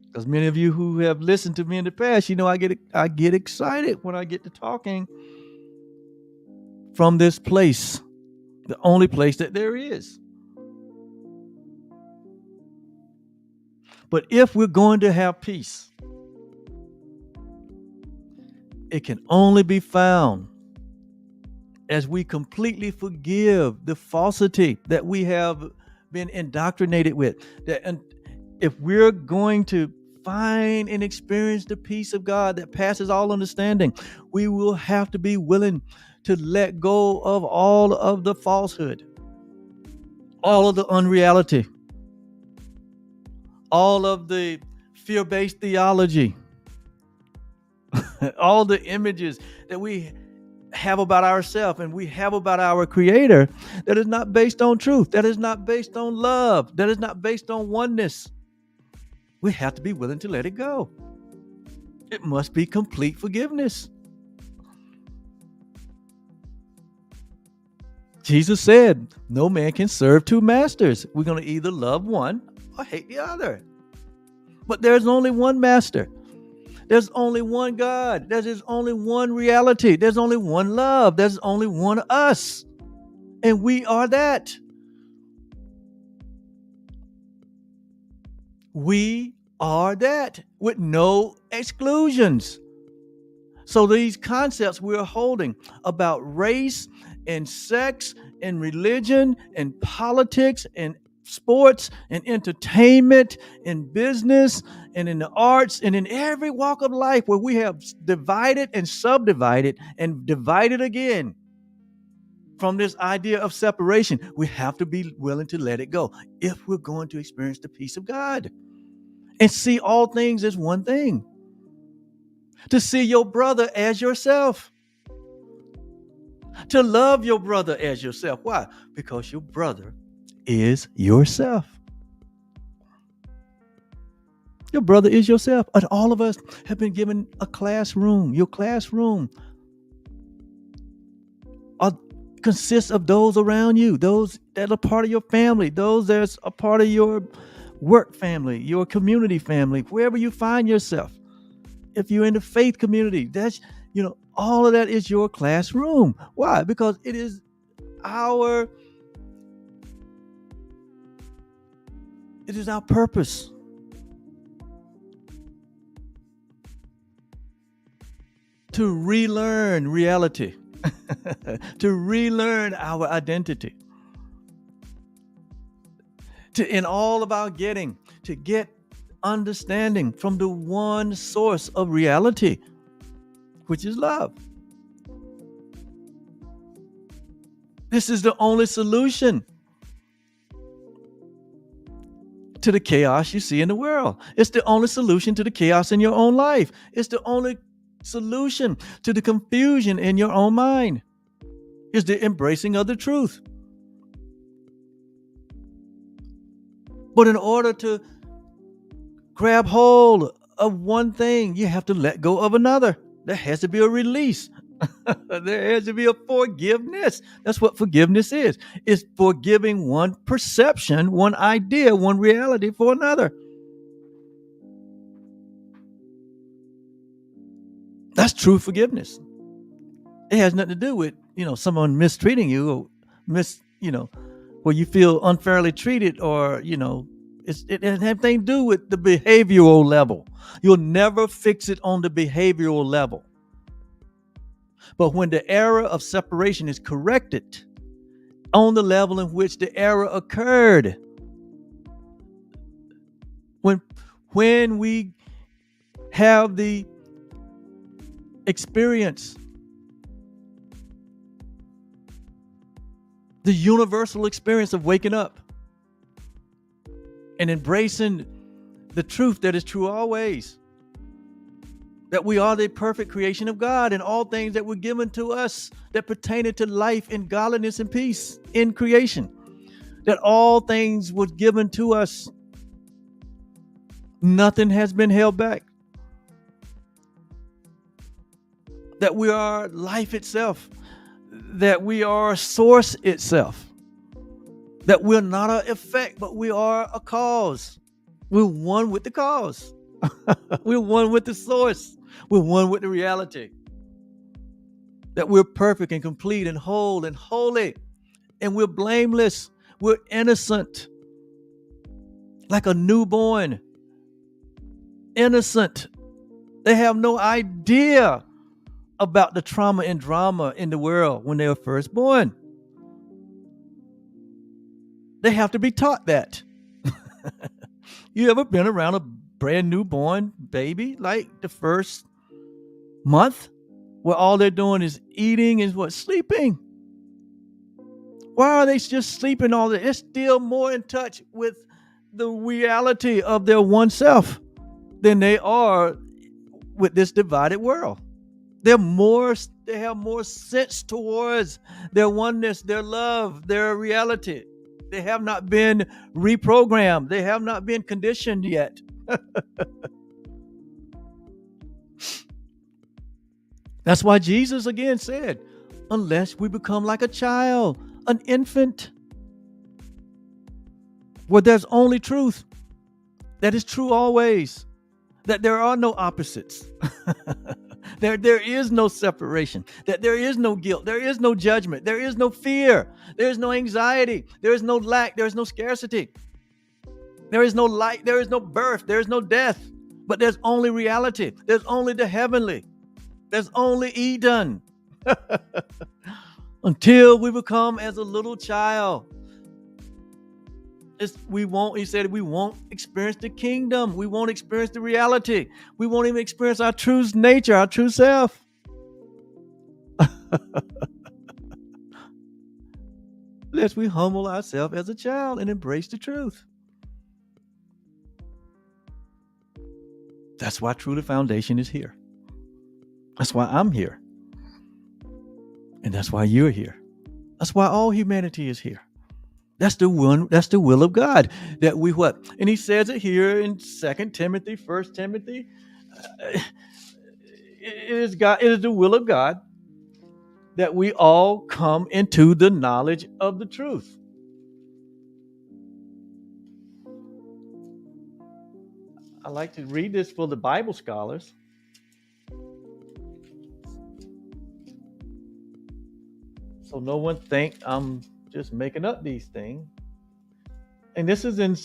Because many of you who have listened to me in the past, you know I get excited when I get to talking from this place, the only place that there is. But if we're going to have peace, it can only be found as we completely forgive the falsity that we have been indoctrinated with. And if we're going to find and experience the peace of God that passes all understanding, we will have to be willing to let go of all of the falsehood, all of the unreality, all of the fear-based theology, all the images that we have about ourselves and we have about our Creator that is not based on truth, that is not based on love, that is not based on oneness. We have to be willing to let it go. It must be complete forgiveness. Jesus said, no man can serve two masters. We're going to either love one or hate the other. But there's only one master. There's only one God. There's only one reality. There's only one love. There's only one us. And we are that. We are that with no exclusions. So these concepts we're holding about race and sex and religion and politics and sports and entertainment and business and in the arts and in every walk of life where we have divided and subdivided and divided again from this idea of separation, we have to be willing to let it go if we're going to experience the peace of God and see all things as one thing. To see your brother as yourself. To love your brother as yourself. Why? Because your brother is yourself. Your brother is yourself. And all of us have been given a classroom. Your classroom consists of those around you, those that are part of your family, those that's a part of your work family, your community family, wherever you find yourself. If you're in the faith community, that's, all of that is your classroom. Why? Because it is our purpose to relearn reality, to relearn our identity, in all of our getting, to get understanding from the one source of reality, which is love. This is the only solution to the chaos you see in the world. It's the only solution to the chaos in your own life. It's the only solution to the confusion in your own mind. It's the embracing of the truth. But in order to grab hold of one thing, you have to let go of another. There has to be a release. There has to be a forgiveness. That's what forgiveness is. It's forgiving one perception, one idea, one reality for another. That's true forgiveness. It has nothing to do with, someone mistreating you or where you feel unfairly treated or, It has nothing to do with the behavioral level. You'll never fix it on the behavioral level. But when the error of separation is corrected on the level in which the error occurred, when we have the experience, the universal experience of waking up and embracing the truth that is true always, that we are the perfect creation of God, and all things that were given to us that pertain to life and godliness and peace in creation, that all things were given to us. Nothing has been held back. That we are life itself, that we are source itself, that we're not an effect, but we are a cause. We're one with the cause. We're one with the source. We're one with the reality. That we're perfect and complete and whole and holy, and we're blameless. We're innocent, like a newborn. Innocent. They have no idea about the trauma and drama in the world when they were first born. They have to be taught that. You ever been around a brand newborn baby, like the first month, where all they're doing is eating and sleeping? Why are they just sleeping all day? They're still more in touch with the reality of their one self than they are with this divided world. They have more sense towards their oneness, their love, their reality. They have not been reprogrammed. They have not been conditioned yet. That's why Jesus again said, unless we become like a child, an infant, where there's only truth, that is true always, that there are no opposites. There is no separation, that there is no guilt, there is no judgment, there is no fear, there is no anxiety, there is no lack, there is no scarcity, there is no light, there is no birth, there is no death, but there's only reality, there's only the heavenly, there's only Eden. Until we become as a little child, he said we won't experience the kingdom. We won't experience the reality. We won't even experience our true nature, our true self. Lest we humble ourselves as a child and embrace the truth. That's why True the Foundation is here. That's why I'm here. And that's why you're here. That's why all humanity is here. That's the will of God, that we what? And he says it here in 2 Timothy, 1 Timothy. It is the will of God that we all come into the knowledge of the truth. I like to read this for the Bible scholars. So no one think I'm just making up these things. And this is in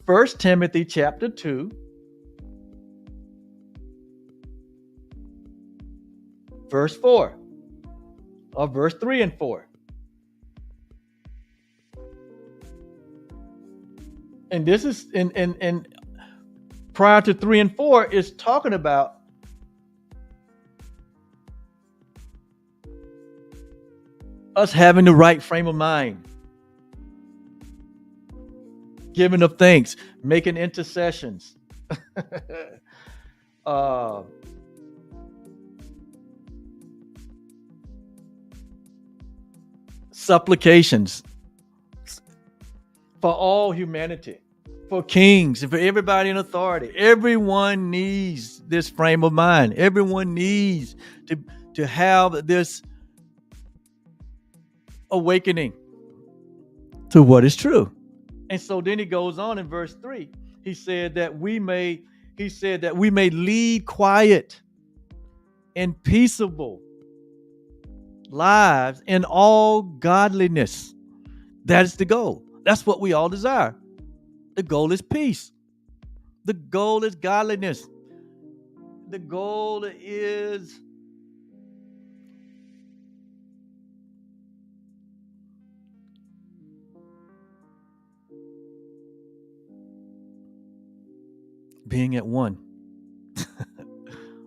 1 Timothy chapter 2, verse 4, or verse 3 and 4. And this is in prior to 3 and 4 is talking about us having the right frame of mind, giving of thanks, making intercessions, supplications for all humanity, for kings, and for everybody in authority. Everyone needs this frame of mind. Everyone needs to have this awakening to what is true. And so then he goes on in verse 3. He said that we may lead quiet and peaceable lives in all godliness. That is the goal. That's what we all desire. The goal is peace. The goal is godliness. The goal is being at one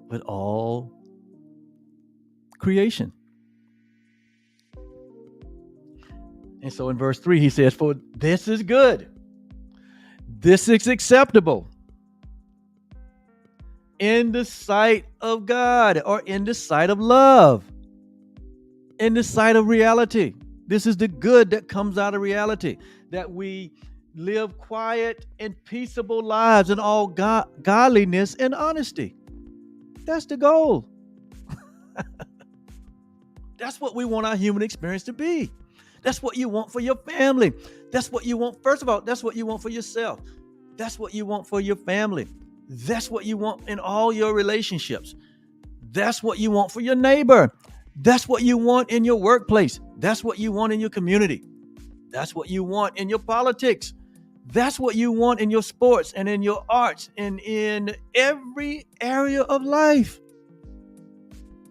with all creation. And so in verse 3, he says, "For this is good. This is acceptable in the sight of God," or in the sight of love, in the sight of reality. This is the good that comes out of reality, that we live quiet and peaceable lives in all godliness and honesty. That's the goal. That's what we want our human experience to be. That's what you want for your family. That's what you want. First of all, that's what you want for yourself. That's what you want for your family. That's what you want in all your relationships. That's what you want for your neighbor. That's what you want in your workplace. That's what you want in your community. That's what you want in your politics. That's what you want in your sports and in your arts and in every area of life.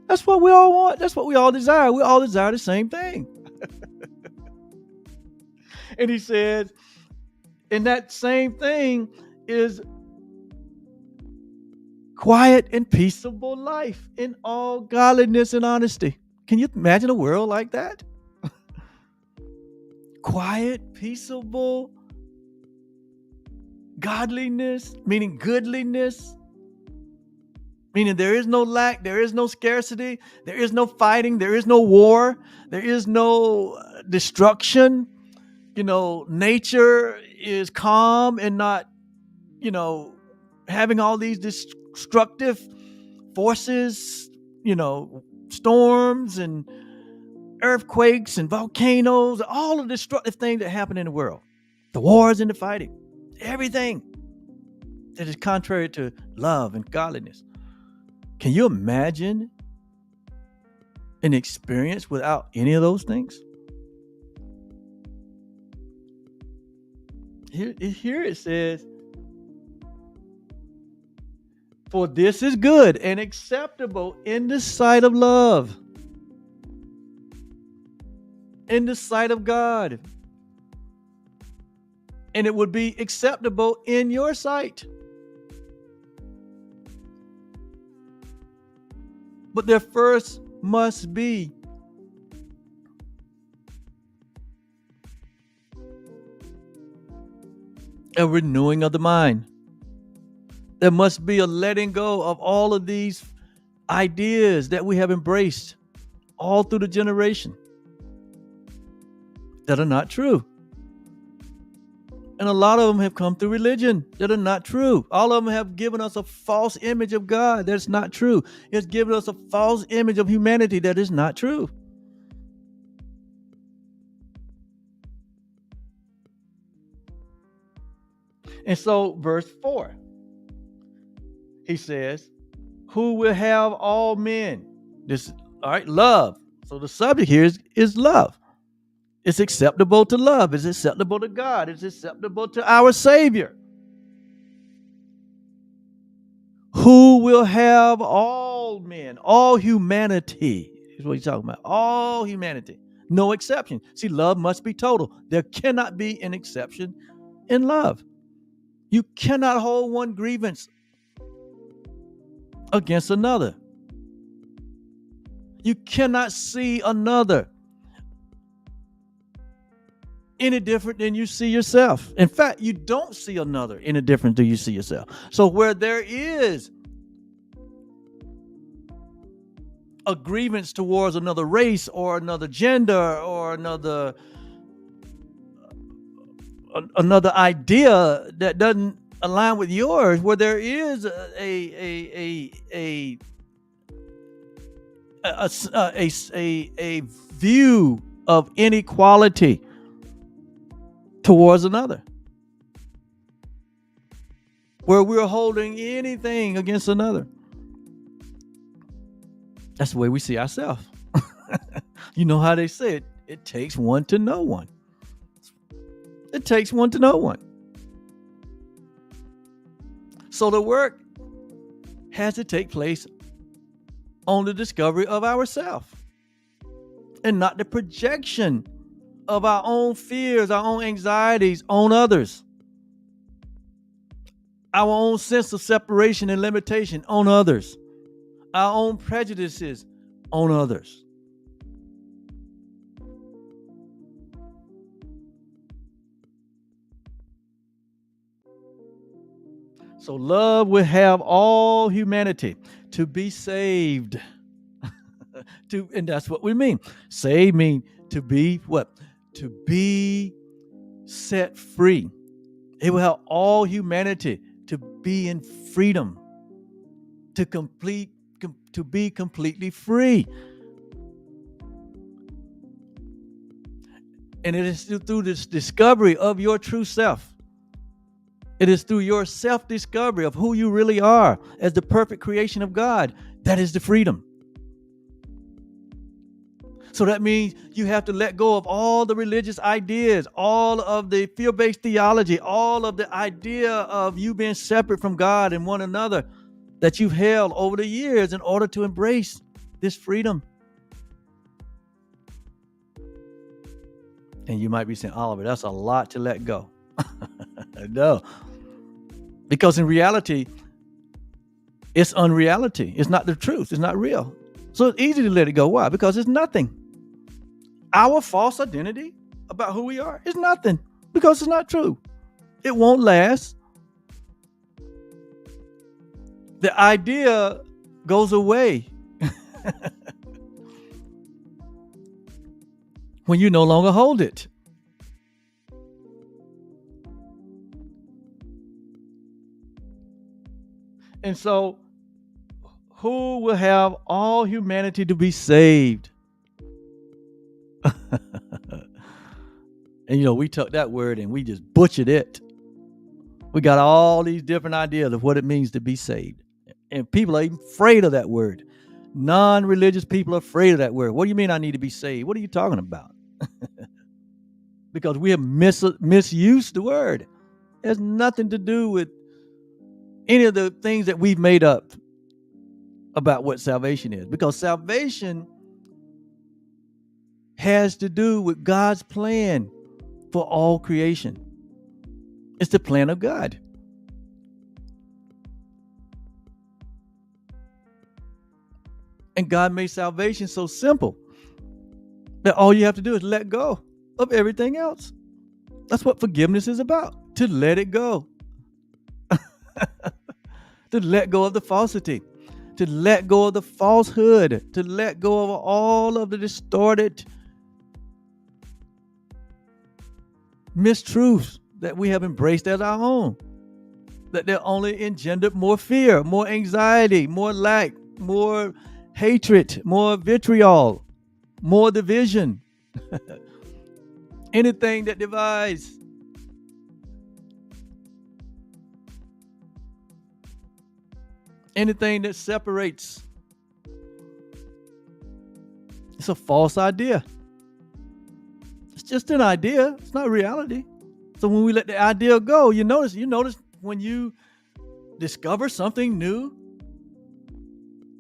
That's what we all want. That's what we all desire. We all desire the same thing. And he said, and that same thing is quiet and peaceable life in all godliness and honesty. Can you imagine a world like that? Quiet, peaceable, godliness, meaning goodliness, meaning there is no lack, there is no scarcity, there is no fighting, there is no war, there is no destruction. Nature is calm and not, having all these destructive forces, storms and earthquakes and volcanoes, all the destructive things that happen in the world, the wars and the fighting, everything that is contrary to love and godliness. Can you imagine an experience without any of those things? Here it says, "For this is good and acceptable in the sight of love, in the sight of God." And it would be acceptable in your sight. But there first must be a renewing of the mind. There must be a letting go of all of these ideas that we have embraced all through the generation that are not true. And a lot of them have come through religion that are not true. All of them have given us a false image of God that's not true. It's given us a false image of humanity that is not true. And so, verse 4, he says, "Who will have all men?" Love. So the subject here is love. It's acceptable to love. It's acceptable to God. It's acceptable to our Savior. Who will have all men, all humanity, is what he's talking about. All humanity. No exception. See, love must be total. There cannot be an exception in love. You cannot hold one grievance against another. You cannot see another any different than you see yourself. In fact, you don't see another any different than you see yourself. So where there is a grievance towards another race or another gender or another idea that doesn't align with yours, where there is a view of inequality towards another, where we're holding anything against another, that's the way we see ourselves. You know how they say it takes one to know one. It takes one to know one. So the work has to take place on the discovery of ourselves and not the projection of our own fears, our own anxieties on others, our own sense of separation and limitation on others, our own prejudices on others. So love will have all humanity to be saved. And that's what we mean. Save mean to be what? To be set free. It will help all humanity to be in freedom, to be completely free. And it is through this discovery of your true self. It is through your self-discovery of who you really are as the perfect creation of God. That is the freedom. So that means you have to let go of all the religious ideas, all of the fear-based theology, all of the idea of you being separate from God and one another that you've held over the years in order to embrace this freedom. And you might be saying, Oliver, that's a lot to let go. No. Because in reality, it's unreality. It's not the truth. It's not real. So it's easy to let it go. Why? Because it's nothing. Our false identity about who we are is nothing because it's not true. It won't last. The idea goes away when you no longer hold it. And so, who will have all humanity to be saved? And we took that word and we just butchered it. We got all these different ideas of what it means to be saved. And people are even afraid of that word. Non-religious people are afraid of that word. What do you mean I need to be saved? What are you talking about? Because we have misused the word. It has nothing to do with any of the things that we've made up about what salvation is. Because salvation has to do with God's plan for all creation. It's the plan of God. And God made salvation so simple that all you have to do is let go of everything else. That's what forgiveness is about, to let it go. To let go of the falsity, to let go of the falsehood, to let go of all of the distorted mistruths that we have embraced as our own, that they're only engendered more fear, more anxiety, more lack, more hatred, more vitriol, more division. Anything that divides. Anything that separates. It's a false idea. It's just an idea. It's not reality. So when we let the idea go, you notice when you discover something new,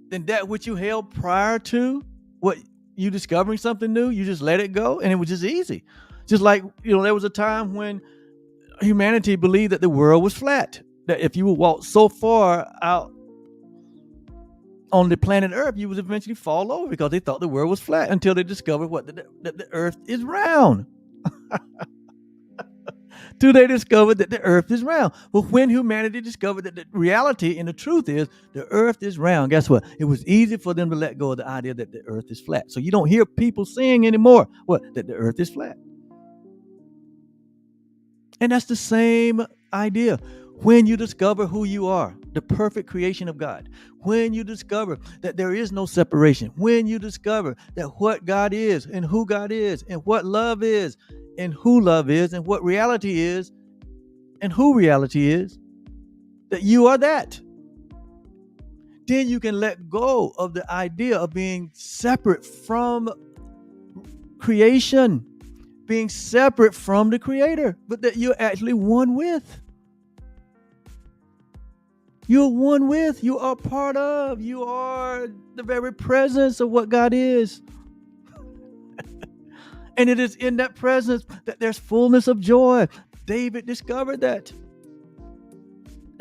then that which you held prior to what you discovering something new, you just let it go, and it was just easy. Just like, there was a time when humanity believed that the world was flat, that if you would walk so far out on the planet Earth, you would eventually fall over because they thought the world was flat until they discovered that the Earth is round. Till they discovered that the Earth is round. Well, when humanity discovered that the reality and the truth is the Earth is round, guess what? It was easy for them to let go of the idea that the Earth is flat. So you don't hear people saying anymore that the Earth is flat. And that's the same idea. When you discover who you are, the perfect creation of God, when you discover that there is no separation, when you discover that what God is and who God is and what love is and who love is and what reality is and who reality is, that you are that, then you can let go of the idea of being separate from creation, being separate from the Creator, but that you're actually one with. You're one with, you are part of, you are the very presence of what God is. And it is in that presence that there's fullness of joy. David discovered that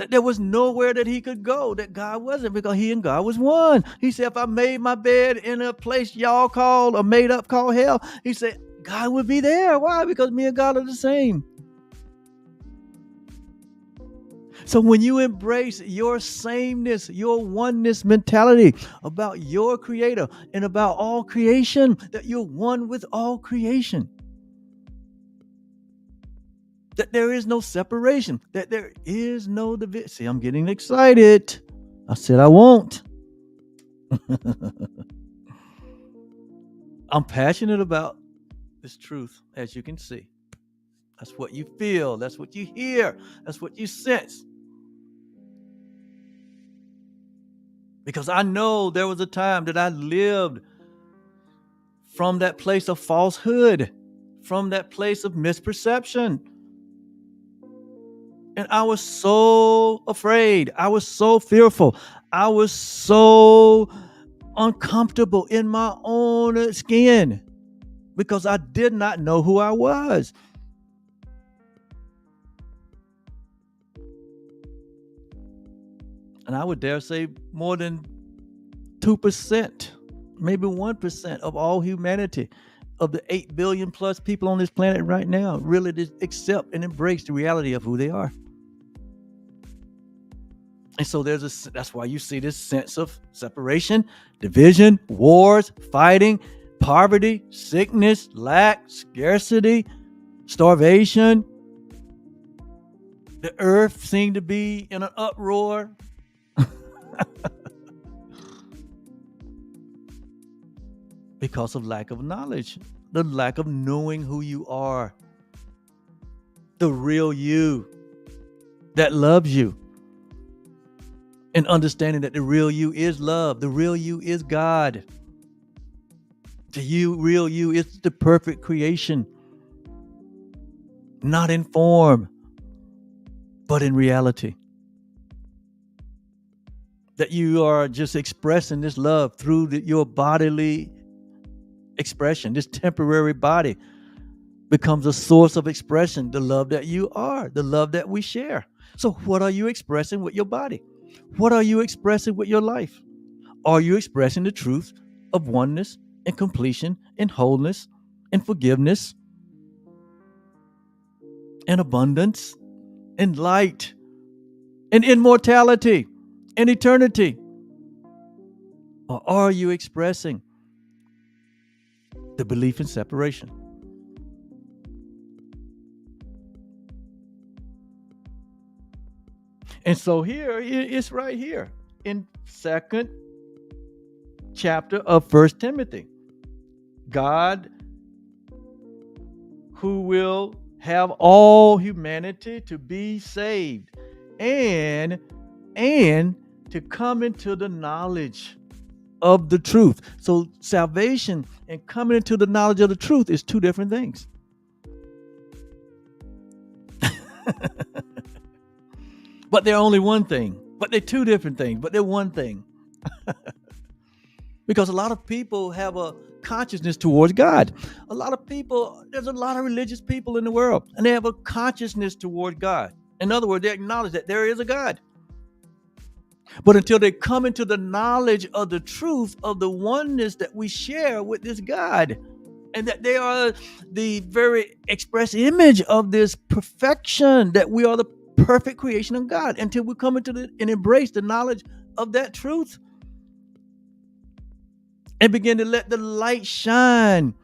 there was nowhere that he could go that God wasn't, because he and God was one. He said, if I made my bed in a place y'all called or made up called hell, he said, God would be there. Why? Because me and God are the same. So when you embrace your sameness, your oneness mentality about your creator and about all creation, that you're one with all creation, that there is no separation, that there is no division. See, I'm getting excited. I said I won't. I'm passionate about this truth, as you can see. That's what you feel. That's what you hear. That's what you sense. Because I know there was a time that I lived from that place of falsehood, from that place of misperception. And I was so afraid. I was so fearful. I was so uncomfortable in my own skin because I did not know who I was. And I would dare say more than 2%, maybe 1% of all humanity, of the 8 billion plus people on this planet right now, really accept and embrace the reality of who they are. And so that's why you see this sense of separation, division, wars, fighting, poverty, sickness, lack, scarcity, starvation. The earth seemed to be in an uproar. Because of lack of knowledge, the lack of knowing who you are, the real you that loves you, and understanding that the real you is love, the real you is God, the real you is the perfect creation, not in form, but in reality. That you are just expressing this love through your bodily expression. This temporary body becomes a source of expression, the love that you are, the love that we share. So what are you expressing with your body? What are you expressing with your life? Are you expressing the truth of oneness and completion and wholeness and forgiveness and abundance and light and immortality and eternity? Or are you expressing the belief in separation? And so here, it's right here in 2nd chapter of 1 Timothy. God, who will have all humanity to be saved and to come into the knowledge of the truth. So salvation and coming into the knowledge of the truth is two different things. But they're only one thing. But they're two different things, but they're one thing. Because a lot of people have a consciousness towards God. There's a lot of religious people in the world, and they have a consciousness toward God. In other words, they acknowledge that there is a God. But until they come into the knowledge of the truth of the oneness that we share with this God, and that they are the very express image of this perfection, that we are the perfect creation of God, until we come into and embrace the knowledge of that truth and begin to let the light shine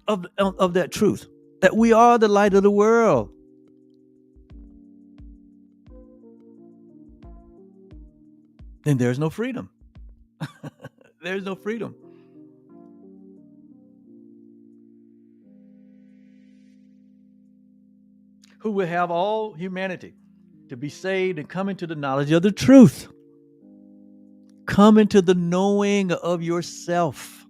of that truth, that we are the light of the world. Then there's no freedom. There's no freedom. Who will have all humanity to be saved and come into the knowledge of the truth. Come into the knowing of yourself.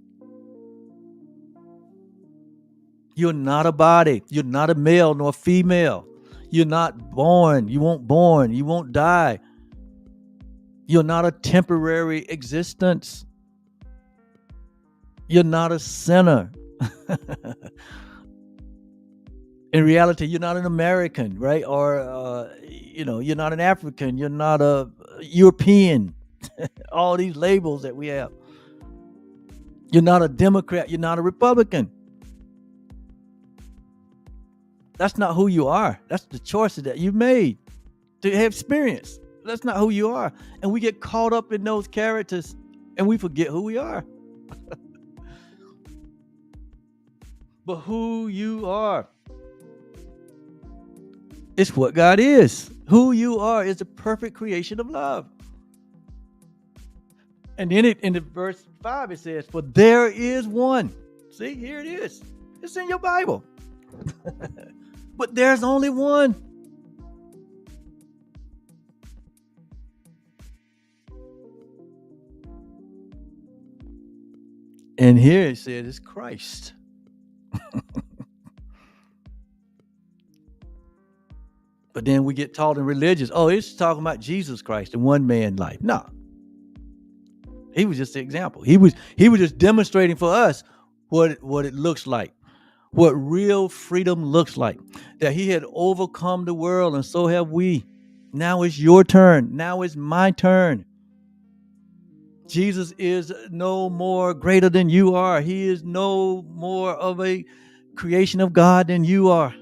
You're not a body. You're not a male nor female. You're not born. You won't die. You're not a temporary existence. You're not a sinner. In reality, you're not an American, right? Or, you're not an African. You're not a European. All these labels that we have. You're not a Democrat. You're not a Republican. That's not who you are. That's the choices that you've made to have experience. That's not who you are. And we get caught up in those characters and we forget who we are. But who you are is what God is. Who you are is the perfect creation of love. And then in the verse 5 it says, for there is one. See, here it is. It's in your Bible. But there's only one. And here it says it's Christ. But then we get taught in religions, it's talking about Jesus Christ in one man life. No. He was just the example. He was just demonstrating for us what it looks like, what real freedom looks like. That he had overcome the world, and so have we. Now it's your turn. Now it's my turn. Jesus is no more greater than you are. He is no more of a creation of God than you are.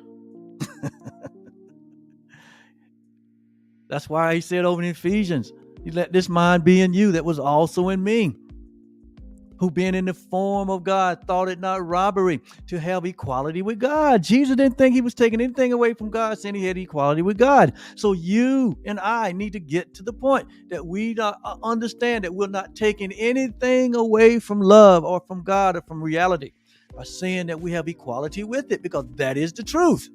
That's why he said over in Ephesians, you let this mind be in you that was also in me, who being in the form of God thought it not robbery to have equality with God. Jesus didn't think he was taking anything away from God, saying he had equality with God. So you and I need to get to the point that we understand that we're not taking anything away from love or from God or from reality by saying that we have equality with it, because that is the truth.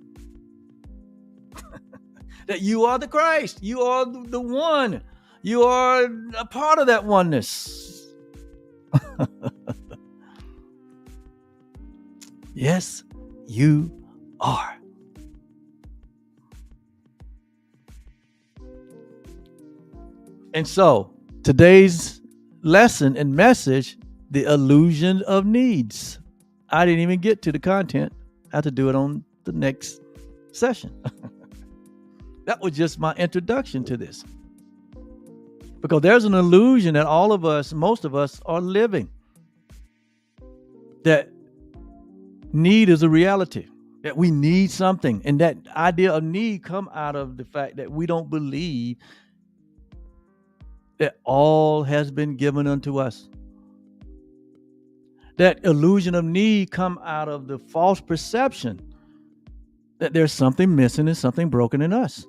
That you are the Christ. You are the one. You are a part of that oneness. Yes, you are. And so today's lesson and message, the illusion of needs. I didn't even get to the content. I have to do it on the next session. That was just my introduction to this. Because there's an illusion that all of us, most of us, are living. That need is a reality. That we need something. And that idea of need come out of the fact that we don't believe that all has been given unto us. That illusion of need come out of the false perception that there's something missing and something broken in us.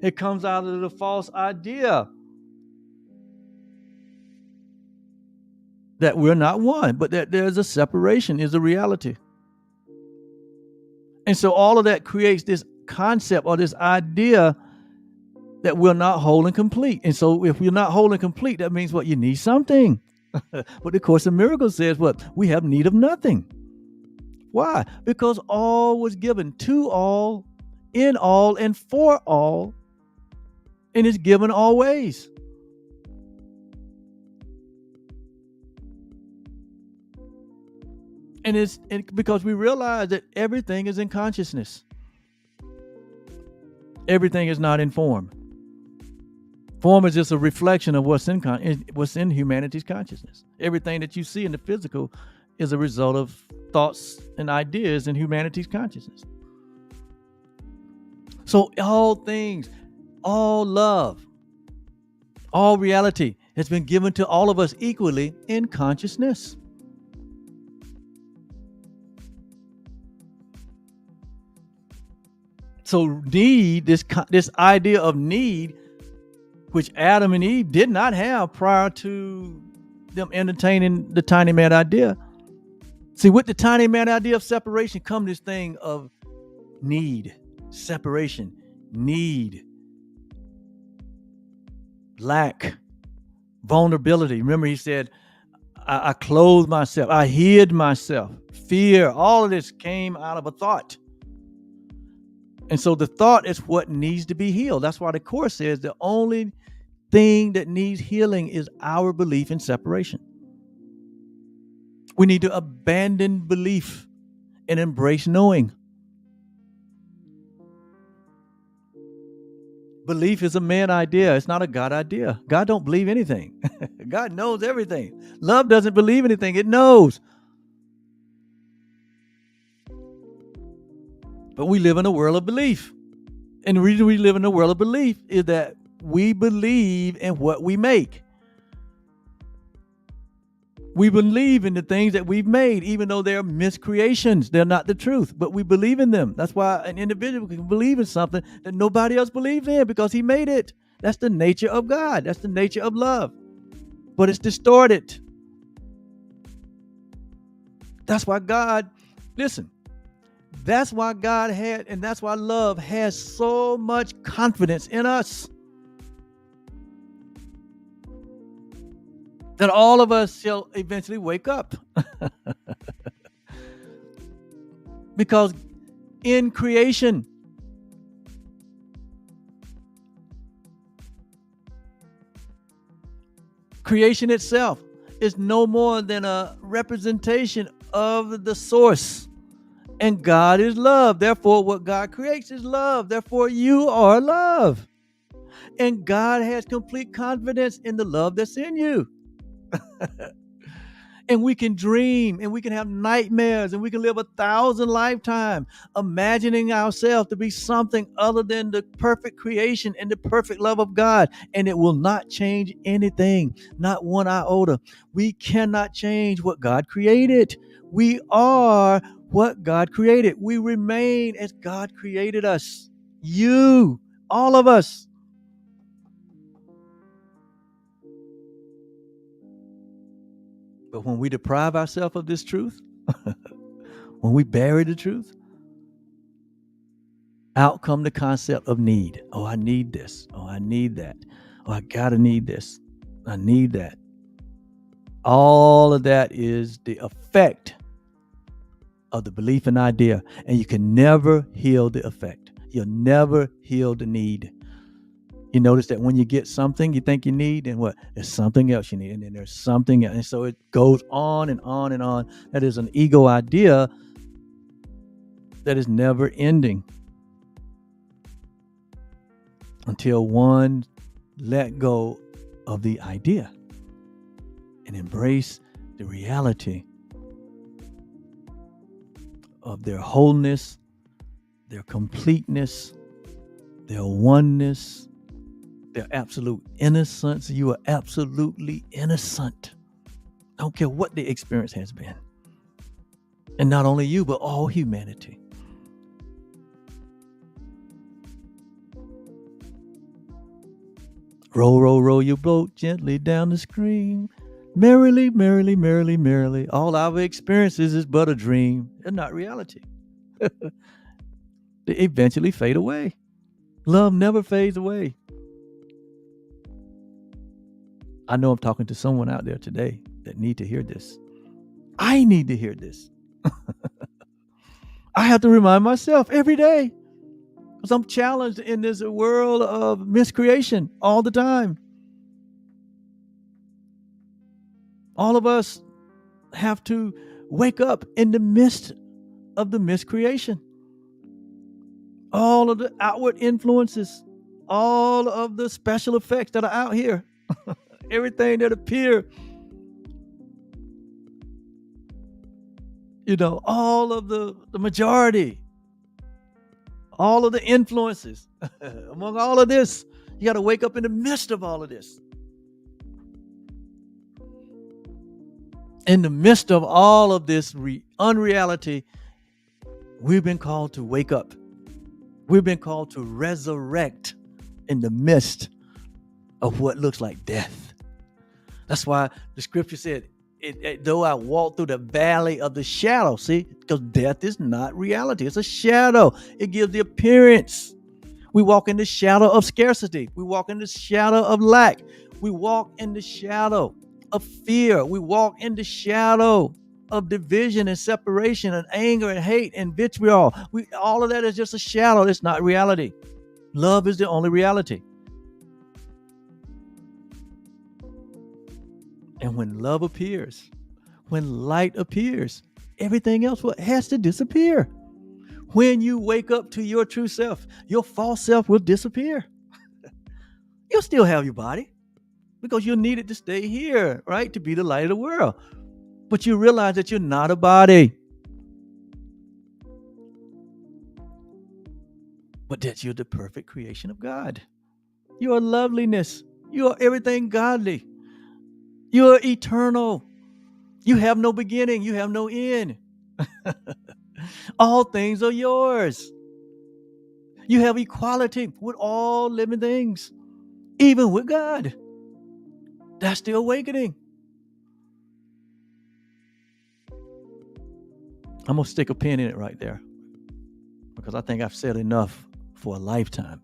It comes out of the false idea that we're not one, but that there's a separation is a reality. And so all of that creates this concept or this idea that we're not whole and complete. And so if you're not whole and complete, that means what? You need something. But the Course in Miracles says what? We have need of nothing. Why? Because all was given to all, in all, and for all, and is given always. And it's because we realize that everything is in consciousness. Everything is not in form. Form is just a reflection of what's in humanity's consciousness. Everything that you see in the physical is a result of thoughts and ideas in humanity's consciousness. So all things, all love, all reality has been given to all of us equally in consciousness. So need, this idea of need, which Adam and Eve did not have prior to them entertaining the tiny mad idea. See, with the tiny mad idea of separation come this thing of need, separation, need, lack, vulnerability. Remember, he said, I clothed myself, I hid myself, fear. All of this came out of a thought. And so the thought is what needs to be healed. That's why the Course says the only thing that needs healing is our belief in separation. We need to abandon belief and embrace knowing. Belief is a man idea. It's not a God idea. God don't believe anything. God knows everything. Love doesn't believe anything. It knows. But we live in a world of belief. And the reason we live in a world of belief is that we believe in what we make. We believe in the things that we've made, even though they're miscreations. They're not the truth, but we believe in them. That's why an individual can believe in something that nobody else believes in because he made it. That's the nature of God. That's the nature of love. But it's distorted. That's why God, listen, that's why God had, and that's why love has so much confidence in us. That all of us shall eventually wake up. Because in creation, creation itself is no more than a representation of the source. And God is love. Therefore, what God creates is love. Therefore, you are love. And God has complete confidence in the love that's in you. And we can dream and we can have nightmares and we can live 1,000 lifetimes imagining ourselves to be something other than the perfect creation and the perfect love of God. And it will not change anything, not one iota. We cannot change what God created. We are what God created. We remain as God created us. You, all of us. But when we deprive ourselves of this truth, when we bury the truth, out come the concept of need. Oh, I need this. Oh, I need that. Oh, I gotta need this. I need that. All of that is the effect of the belief and idea. And you can never heal the effect. You'll never heal the need. You notice that when you get something you think you need, and what? There's something else you need, and then there's something else. And so it goes on and on and on. That is an ego idea that is never ending until one let go of the idea and embrace the reality of their wholeness, their completeness, their oneness, their absolute innocence. You are absolutely innocent. I don't care what the experience has been. And not only you, but all humanity. Row, row, row your boat gently down the stream. Merrily, merrily, merrily, merrily. All our experiences is but a dream. They're not reality. They eventually fade away. Love never fades away. I know I'm talking to someone out there today that need to hear this. I need to hear this. I have to remind myself every day because I'm challenged in this world of miscreation all the time. All of us have to wake up in the midst of the miscreation. All of the outward influences, all of the special effects that are out here. Everything that appear, all of the majority, all of the influences among all of this, you got to wake up in the midst of all of this. In the midst of all of this unreality, we've been called to wake up. We've been called to resurrect in the midst of what looks like death. That's why the scripture said, though I walk through the valley of the shadow, see, because death is not reality. It's a shadow. It gives the appearance. We walk in the shadow of scarcity. We walk in the shadow of lack. We walk in the shadow of fear. We walk in the shadow of division and separation and anger and hate and vitriol. All of that is just a shadow. It's not reality. Love is the only reality. And when love appears, when light appears, everything else has to disappear. When you wake up to your true self, your false self will disappear. You'll still have your body because you'll need it to stay here, right? To be the light of the world. But you realize that you're not a body, but that you're the perfect creation of God. You are loveliness. You are everything godly. You are eternal. You have no beginning. You have no end. All things are yours. You have equality with all living things, even with God. That's the awakening. I'm going to stick a pin in it right there because I think I've said enough for a lifetime.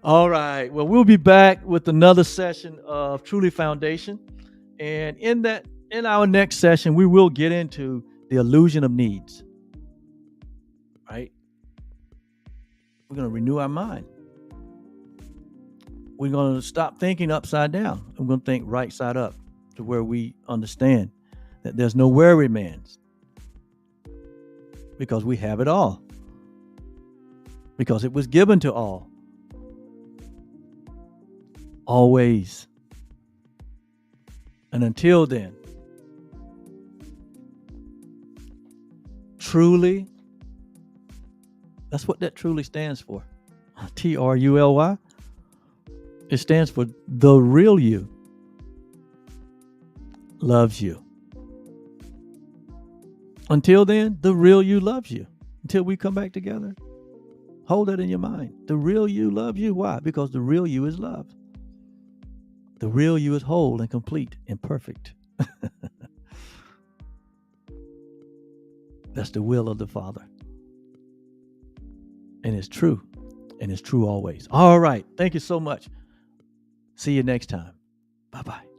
All right. Well, we'll be back with another session of Truly Foundation. And in our next session, we will get into the illusion of needs. Right? We're going to renew our mind. We're going to stop thinking upside down. We're going to think right side up to where we understand that there's no worry man's because we have it all. Because it was given to all. Always. And until then, truly, that's what that truly stands for. TRULY. It stands for the real you loves you. Until then, the real you loves you. Until we come back together, hold that in your mind. The real you loves you. Why? Because the real you is love. The real you is whole and complete and perfect. That's the will of the Father. And it's true. And it's true always. All right. Thank you so much. See you next time. Bye-bye.